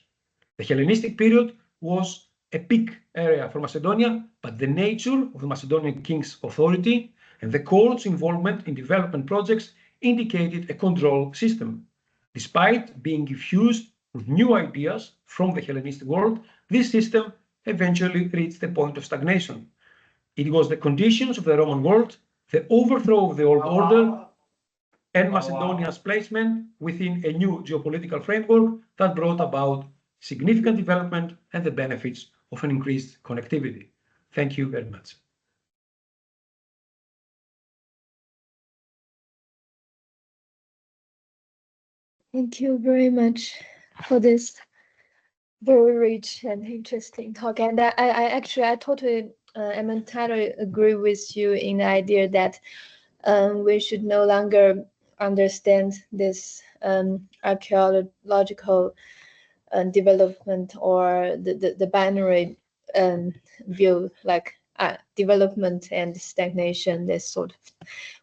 The Hellenistic period was a peak area for Macedonia, but the nature of the Macedonian king's authority and the court's involvement in development projects indicated a control system. Despite being infused with new ideas from the Hellenistic world, this system eventually reached the point of stagnation. It was the conditions of the Roman world, the overthrow of the old order, and Macedonia's placement within a new geopolitical framework that brought about significant development and the benefits of an increased connectivity. Thank you very much. Thank you very much for this very rich and interesting talk. And I totally am entirely agree with you in the idea that we should no longer understand this archaeological development or the binary view, like development and stagnation, this sort of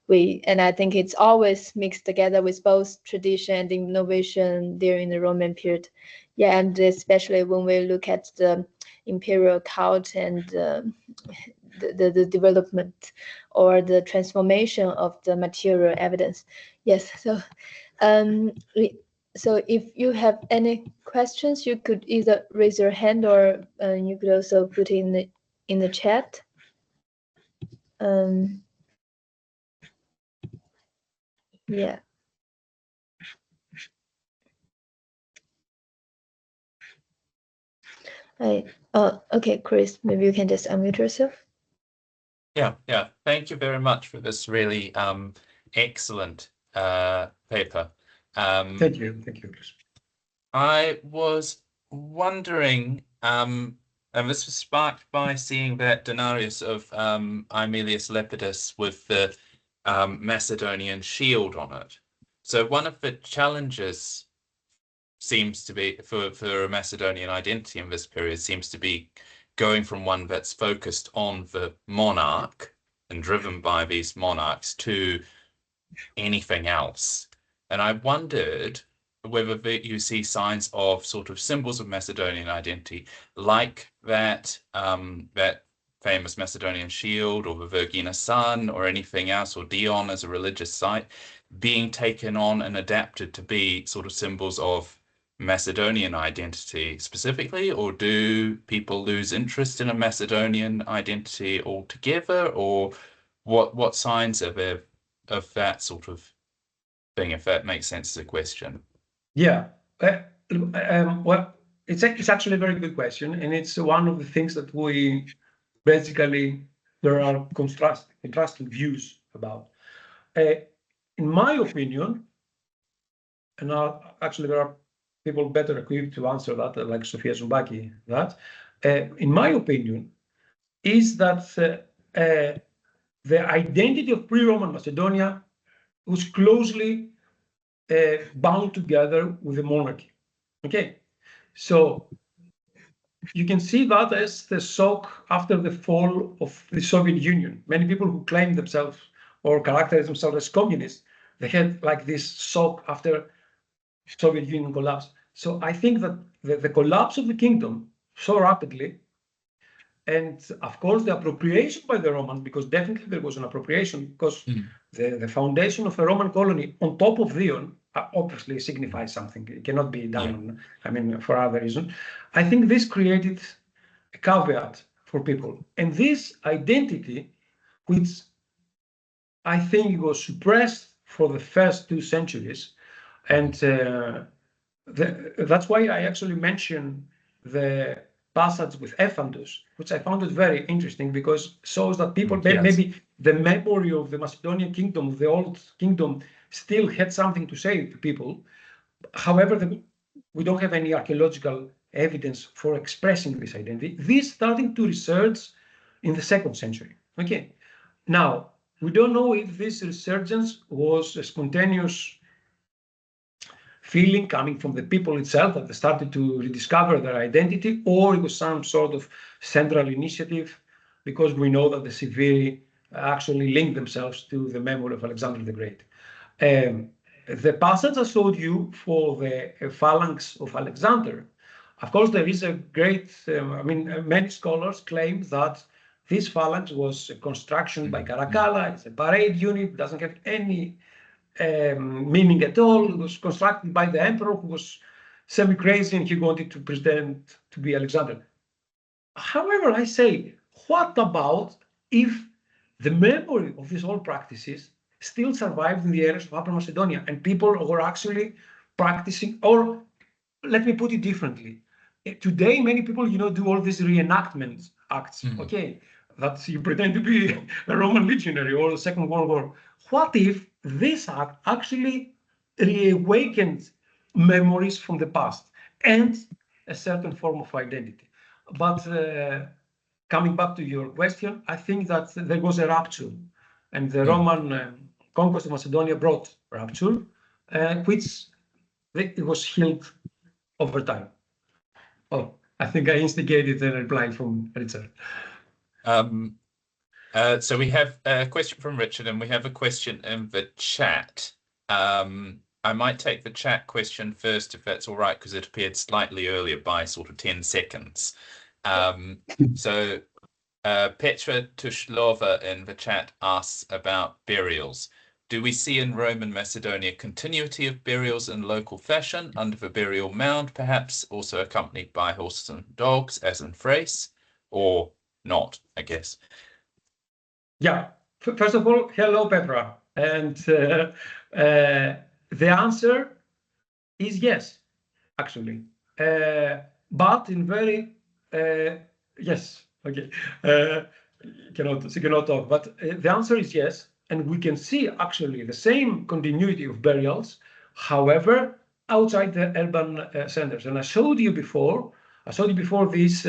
way. And I think it's always mixed together with both tradition and innovation during the Roman period. Yeah, and especially when we look at the imperial cult and the development or the transformation of the material evidence. Yes, so if you have any questions, you could either raise your hand or you could also put in the chat. Yeah. Okay, Chris, maybe you can just unmute yourself. Yeah. Thank you very much for this really excellent paper. Thank you, Chris. I was wondering, and this was sparked by seeing that denarius of Aemilius Lepidus with the Macedonian shield on it. So one of the challenges seems to be for a Macedonian identity in this period seems to be going from one that's focused on the monarch and driven by these monarchs to anything else. And I wondered whether you see signs of sort of symbols of Macedonian identity, like that that famous Macedonian shield or the Vergina sun or anything else, or Dion as a religious site, being taken on and adapted to be sort of symbols of Macedonian identity specifically, or do people lose interest in a Macedonian identity altogether, or what signs are there of that sort of thing, if that makes sense as a question? Yeah, well, it's actually a very good question, and it's one of the things that we basically there are contrasting views about. In my opinion, and actually there are people better equipped to answer that, like Sofia Zumbaki, that, in my opinion, is that the identity of pre-Roman Macedonia was closely bound together with the monarchy. Okay, so you can see that as the shock after the fall of the Soviet Union. Many people who claim themselves or characterize themselves as communists, they had like this shock after Soviet Union collapse. So I think that the collapse of the kingdom so rapidly, and of course the appropriation by the Romans, because definitely there was an appropriation, because the foundation of a Roman colony on top of Dion obviously signifies something. It cannot be done, I mean, for other reason. I think this created a caveat for people. And this identity, which I think was suppressed for the first 2 centuries, and that's why I actually mentioned the passage with Ephantus, which I found it very interesting because shows that people maybe the memory of the Macedonian kingdom, the old kingdom, still had something to say to people. However, we don't have any archaeological evidence for expressing this identity. This starting to research in the 2nd century. Okay, now we don't know if this resurgence was a spontaneous feeling coming from the people itself that they started to rediscover their identity, or it was some sort of central initiative, because we know that the Severi actually linked themselves to the memory of Alexander the Great. The passage I showed you for the phalanx of Alexander, of course, there is a great, many scholars claim that this phalanx was a construction by Caracalla. It's a parade unit, doesn't have any meaning at all. It was constructed by the emperor, who was semi-crazy and he wanted to pretend to be Alexander. However, I say, what about if the memory of these old practices still survived in the areas of Upper Macedonia and people were actually practicing, or let me put it differently. Today, many people, do all these reenactment acts, okay, that you pretend to be a Roman legionary or the Second World War. What if this act actually reawakened memories from the past and a certain form of identity. But coming back to your question, I think that there was a rupture, and the Roman conquest of Macedonia brought rupture, which it was healed over time. Oh, I think I instigated a reply from Richard. So we have a question from Richard, and we have a question in the chat. I might take the chat question first, if that's all right, because it appeared slightly earlier by sort of 10 seconds. So Petra Tushlova in the chat asks about burials. Do we see in Roman Macedonia continuity of burials in local fashion under the burial mound, perhaps also accompanied by horses and dogs, as in Thrace, or not, I guess? Yeah, first of all, hello, Petra. And the answer is yes, actually. But in very, yes, okay. She cannot talk, but the answer is yes. And we can see actually the same continuity of burials, however, outside the urban centers. And I showed you before this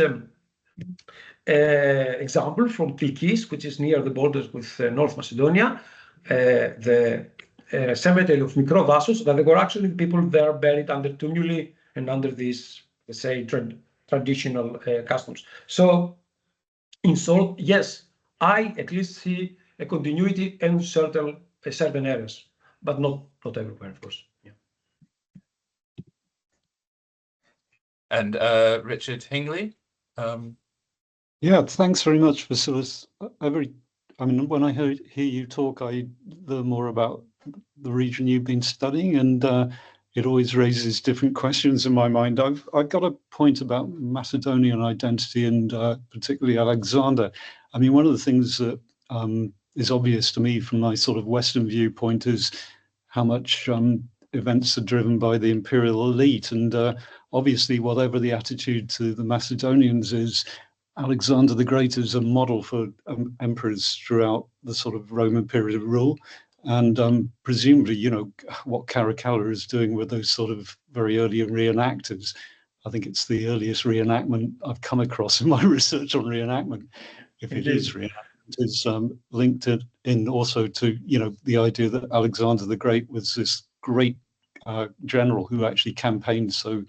example from Tikis, which is near the borders with North Macedonia, the cemetery of Mikro Vassos, that there were actually people there buried under tumuli and under these, let's say, traditional customs. So, in short, yes, I at least see a continuity in certain areas, but not everywhere, of course. Yeah. And Richard Hingley? Yeah, thanks very much, Vassilis. I mean, when I hear you talk, I learn more about the region you've been studying, and it always raises different questions in my mind. I've got a point about Macedonian identity and particularly Alexander. I mean, one of the things that is obvious to me from my sort of Western viewpoint is how much events are driven by the imperial elite, and obviously, whatever the attitude to the Macedonians is, Alexander the Great is a model for emperors throughout the sort of Roman period of rule. And presumably, you know, what Caracalla is doing with those sort of very early reenactors, I think it's the earliest reenactment I've come across in my research on reenactment. If it is reenactment, is linked it in also to, you know, the idea that Alexander the Great was this great general who actually campaigned so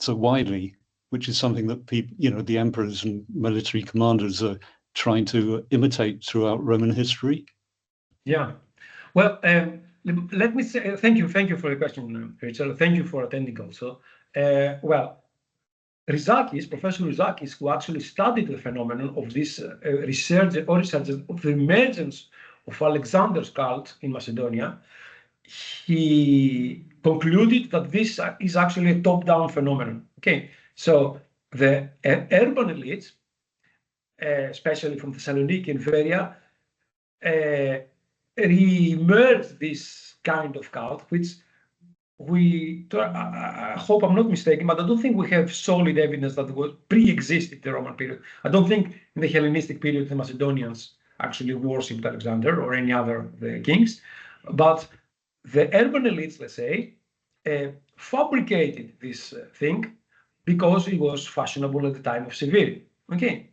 widely, which is something that people, you know, the emperors and military commanders are trying to imitate throughout Roman history. Yeah. Well, let me say thank you for the question, Richard. Thank you for attending also. Well, Professor Rizakis, who actually studied the phenomenon of this resurgence of the emergence of Alexander's cult in Macedonia, he concluded that this is actually a top-down phenomenon. Okay, so the urban elites, especially from Thessaloniki and Veria, re-emerged this kind of cult, which I hope I'm not mistaken, but I don't think we have solid evidence that was pre-existed the Roman period. I don't think in the Hellenistic period the Macedonians actually worshipped Alexander or any other of the kings, but the urban elites, let's say, fabricated this thing because it was fashionable at the time of Seville. Okay,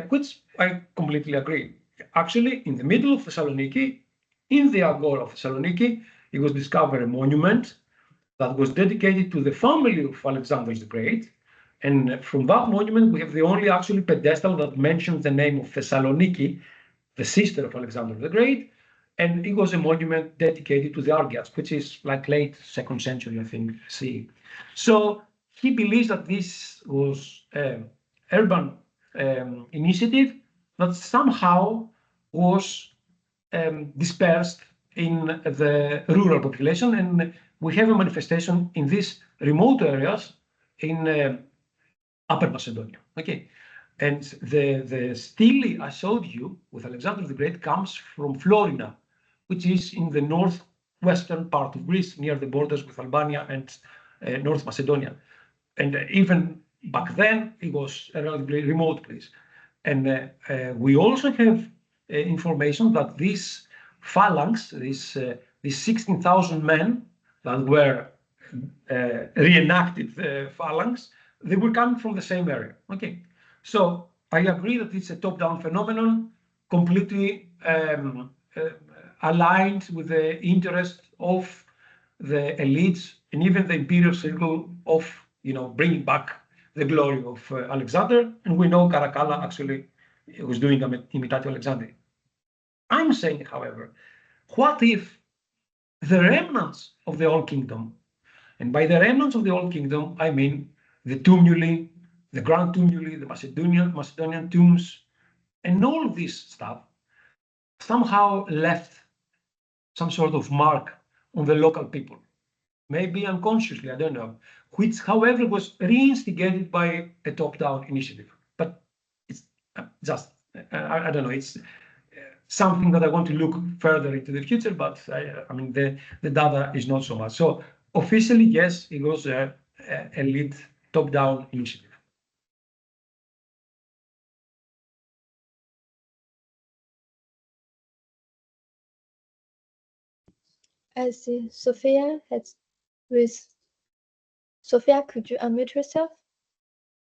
which I completely agree. Actually, in the middle of Thessaloniki, in the Agora of Thessaloniki, it was discovered a monument that was dedicated to the family of Alexander the Great. And from that monument, we have the only actually pedestal that mentions the name of Thessaloniki, the sister of Alexander the Great. And it was a monument dedicated to the Argiads, which is like late 2nd century, I think, CE. So he believes that this was an urban initiative that somehow was dispersed in the rural population, and we have a manifestation in these remote areas in Upper Macedonia. Okay, and the stele I showed you with Alexander the Great comes from Florina, which is in the northwestern part of Greece, near the borders with Albania and North Macedonia. And even back then, it was a relatively remote place. And we also have information that this phalanx, these 16,000 men that were reenacted phalanx, they were coming from the same area. Okay, so I agree that it's a top-down phenomenon, completely aligned with the interest of the elites and even the imperial circle of, bringing back the glory of Alexander. And we know Caracalla actually was doing imitatio Alexandri. I'm saying, however, what if the remnants of the Old Kingdom, and by the remnants of the Old Kingdom, I mean the tumuli, the grand tumuli, the Macedonian tombs, and all of this stuff somehow left some sort of mark on the local people, maybe unconsciously, I don't know, which, however, was reinstigated by a top-down initiative. But it's just, I don't know, it's something that I want to look further into the future, but I mean, the data is not so much. So officially, yes, it was a elite top-down initiative. I see. Sophia has with Sophia, could you unmute yourself?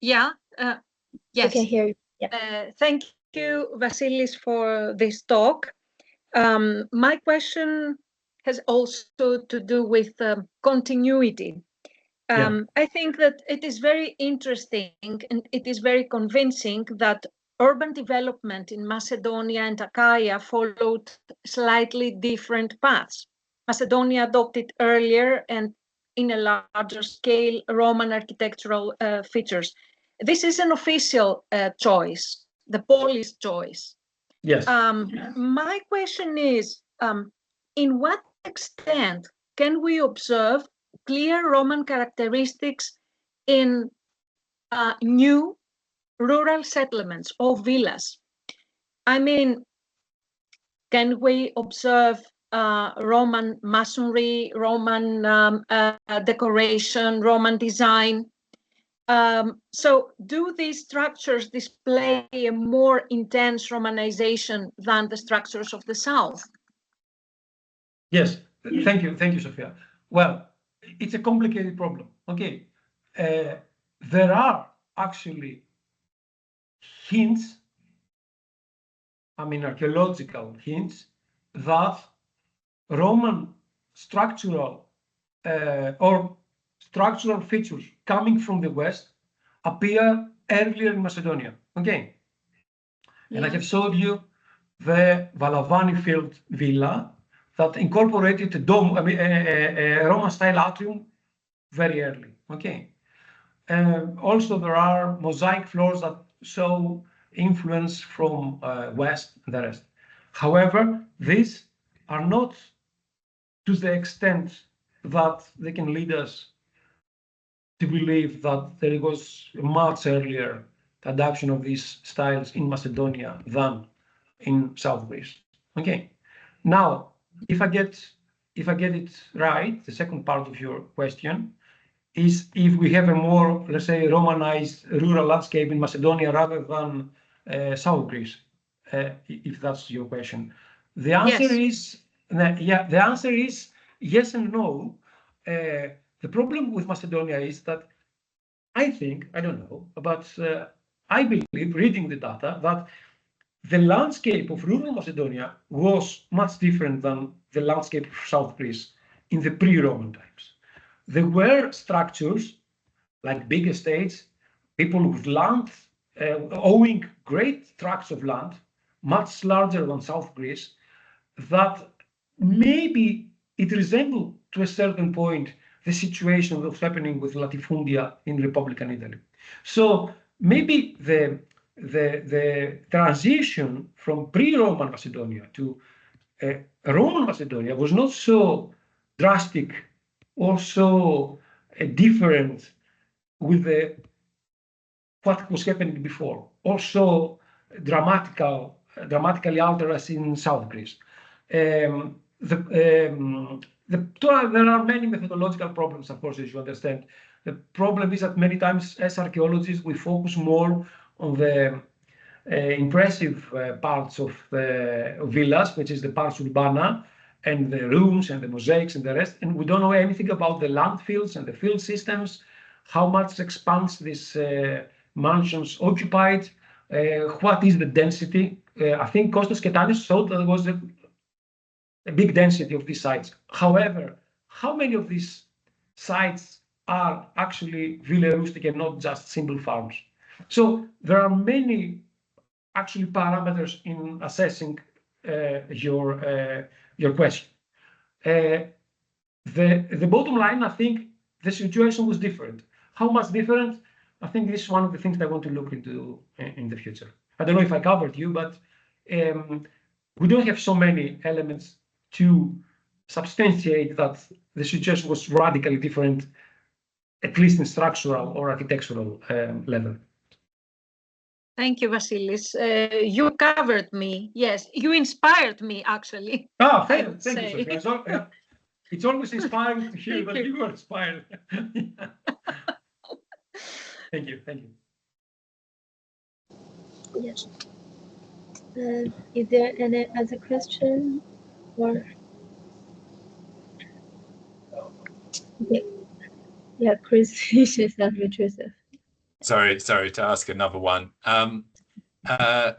Yeah, We yes. can hear you. Yeah. Thank you, Vassilis, for this talk. My question has also to do with continuity. I think that it is very interesting and it is very convincing that urban development in Macedonia and Achaia followed slightly different paths. Macedonia adopted earlier and in a larger scale Roman architectural features. This is an official choice, the Polish choice. Yes. My question is, in what extent can we observe clear Roman characteristics in new rural settlements or villas? I mean, can we observe Roman masonry, Roman decoration, Roman design? So do these structures display a more intense Romanization than the structures of the South? Yes, thank you, Sophia. Well, it's a complicated problem. Okay, there are actually hints, I mean archaeological hints, that Roman structural or structural features coming from the West appear earlier in Macedonia. Okay, and I have showed you the Valavani Field villa that incorporated a dome, I mean, a Roman-style atrium very early. Okay. Also, there are mosaic floors that show influence from West and the rest. However, these are not to the extent that they can lead us to believe that there was a much earlier adoption of these styles in Macedonia than in South Greece. Okay. Now, if I get it right, the second part of your question is if we have a more, let's say, Romanized rural landscape in Macedonia rather than South Greece, if that's your question. The answer is, the answer is yes and no. The problem with Macedonia is that I think, I don't know, but I believe, reading the data, that the landscape of rural Macedonia was much different than the landscape of South Greece in the pre-Roman times. There were structures like big estates, people with land, owning great tracts of land, much larger than South Greece, that maybe it resembled to a certain point the situation that was happening with Latifundia in Republican Italy. So maybe the transition from pre-Roman Macedonia to Roman Macedonia was not so drastic or so different with what was happening before, also dramatically altered as in South Greece. There are many methodological problems, of course, as you understand. The problem is that many times, as archaeologists, we focus more on the impressive parts of the villas, which is the pars urbana, and the rooms and the mosaics and the rest, and we don't know anything about the landfills and the field systems, how much expanse these mansions occupied, what is the density. I think Kostas Ketanis thought that there was a big density of these sites. However, how many of these sites are actually villa rustic and not just simple farms? So there are many actually parameters in assessing your question. The bottom line, I think the situation was different. How much different? I think this is one of the things I want to look into in the future. I don't know if I covered you, but we don't have so many elements to substantiate that the situation was radically different, at least in structural or architectural level. Thank you, Vassilis. You covered me. Yes, you inspired me, actually. Oh, thank you, Sophia. It's always inspiring to hear that you were inspired. Thank you. Yes. Is there any other question? Or okay. Yeah, Chris, issues and intrusive. Sorry to ask another one.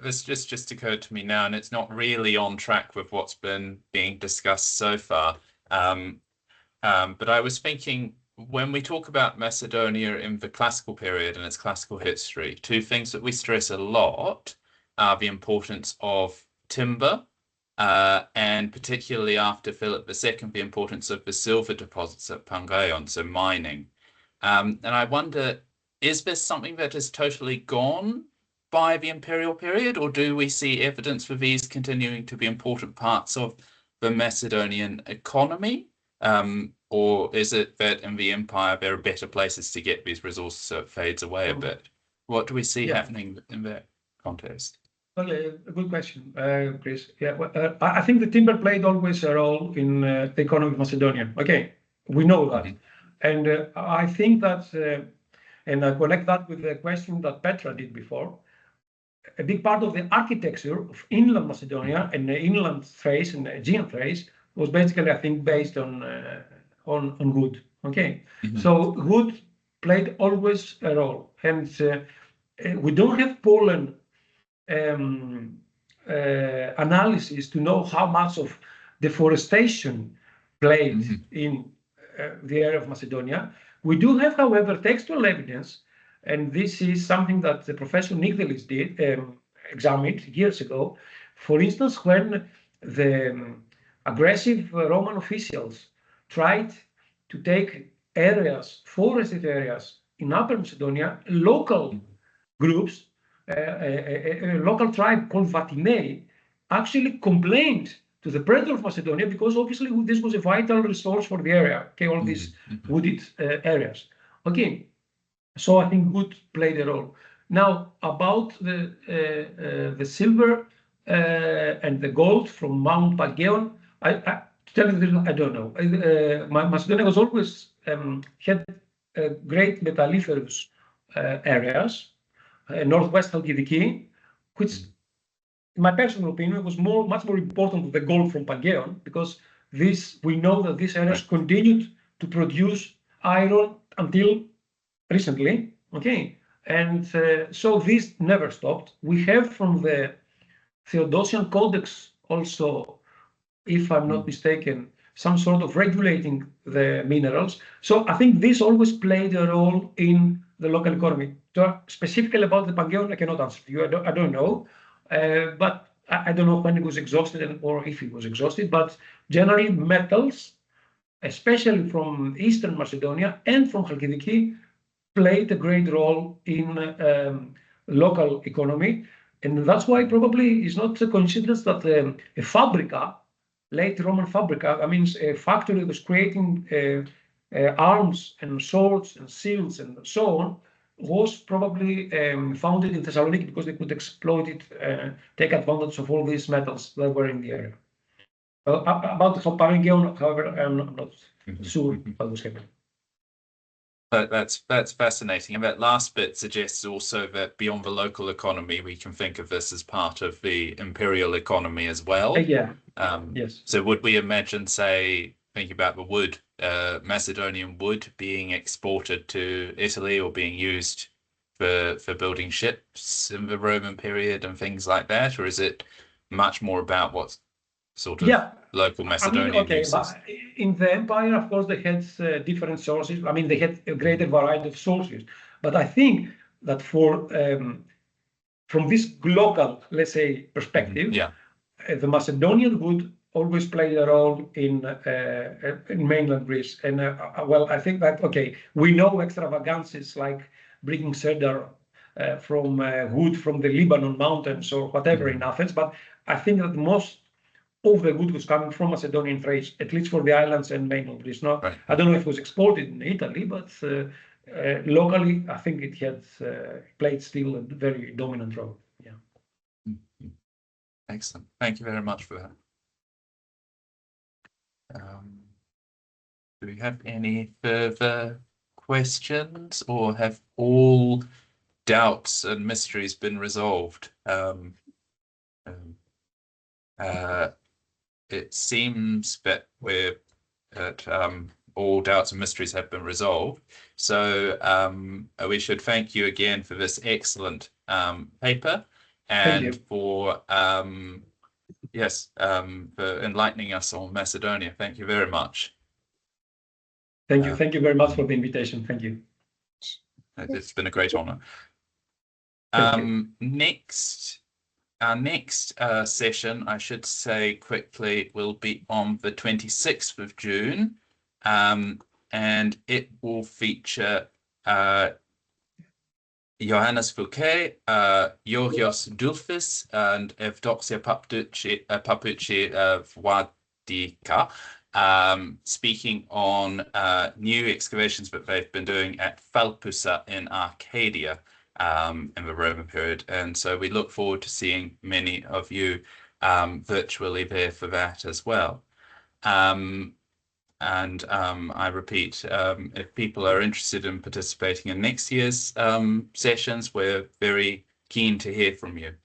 This just occurred to me now, and it's not really on track with what's been being discussed so far. But I was thinking, when we talk about Macedonia in the classical period and its classical history, two things that we stress a lot are the importance of timber, and particularly after Philip II, the importance of the silver deposits at Pangaion, so mining. And I wonder, is this something that is totally gone by the imperial period, or do we see evidence for these continuing to be important parts of the Macedonian economy? Or is it that in the empire there are better places to get these resources, so it fades away a bit? What do we see happening in that context? Okay, a good question, Chris. Yeah, well, I think the timber played always a role in the economy of Macedonia. Okay, we know that. And I think that, and I connect that with the question that Petra did before, a big part of the architecture of inland Macedonia and the inland Thrace and the Aegean Thrace was basically, I think, based on wood. Okay, so wood played always a role, and we don't have pollen analysis to know how much of deforestation played in the area of Macedonia. We do have, however, textual evidence, and this is something that the Professor Nigdelis did examined years ago. For instance, when the aggressive Roman officials tried to take areas, forested areas in Upper Macedonia, local groups, a local tribe called Vatinei, actually complained to the president of Macedonia, because obviously this was a vital resource for the area, okay, all these wooded areas. Okay, so I think wood played a role. Now, about the silver and the gold from Mount Pangaion, to tell you the truth, I don't know. Macedonia was always had great metalliferous areas, northwest Halkidiki, which, in my personal opinion, was much more important than the gold from Pangaion, because we know that these areas continued to produce iron until recently. Okay, and so this never stopped. We have from the Theodosian Codex also, if I'm not mistaken, some sort of regulating the minerals. So I think this always played a role in the local economy. Specifically about the Pangaion, I cannot answer you. I don't know, but I don't know when it was exhausted or if it was exhausted. But generally, metals, especially from Eastern Macedonia and from Halkidiki, played a great role in local economy, and that's why probably it's not a coincidence that a fabrica, late Roman fabrica, that means a factory that was creating arms and swords and shields and so on, was probably founded in Thessaloniki because they could exploit it, take advantage of all these metals that were in the area. About Pangaion, however, I'm not sure what was happening. But that's fascinating. And that last bit suggests also that beyond the local economy, we can think of this as part of the imperial economy as well. Yeah. Yes. So would we imagine, say, thinking about the wood, Macedonian wood being exported to Italy or being used for building ships in the Roman period and things like that? Or is it much more about what sort of local Macedonian uses? But in the empire, of course, they had different sources. I mean, they had a greater variety of sources. But I think that from this global, let's say, perspective, the Macedonian wood always played a role in mainland Greece. And well, I think that, we know extravagances like bringing cedar from wood from the Lebanon mountains or whatever in Athens. But I think that most of the wood was coming from Macedonian trades, at least for the islands and mainland Greece. Not, I don't know if it was exported in Italy, but locally, I think it had played still a very dominant role. Yeah. Excellent. Thank you very much for that. Do we have any further questions, or have all doubts and mysteries been resolved? It seems that we're at all doubts and mysteries have been resolved. So we should thank you again for this excellent paper and for for enlightening us on Macedonia. Thank you very much. Thank you. Thank you very much for the invitation. Thank you. It's been a great honor. Our next session, I should say quickly, will be on the 26th of June, and it will feature Johannes Fouquet, Georgios Dulfis, and Evdoxia Papucci Vwadika, speaking on new excavations that they've been doing at Phalpusa in Arcadia in the Roman period. And so we look forward to seeing many of you virtually there for that as well. I repeat, if people are interested in participating in next year's sessions, we're very keen to hear from you.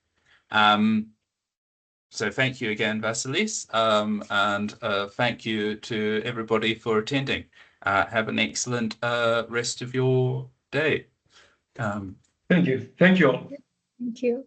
So thank you again, Vassilis, and thank you to everybody for attending. Have an excellent rest of your day. Thank you. Thank you all. Thank you.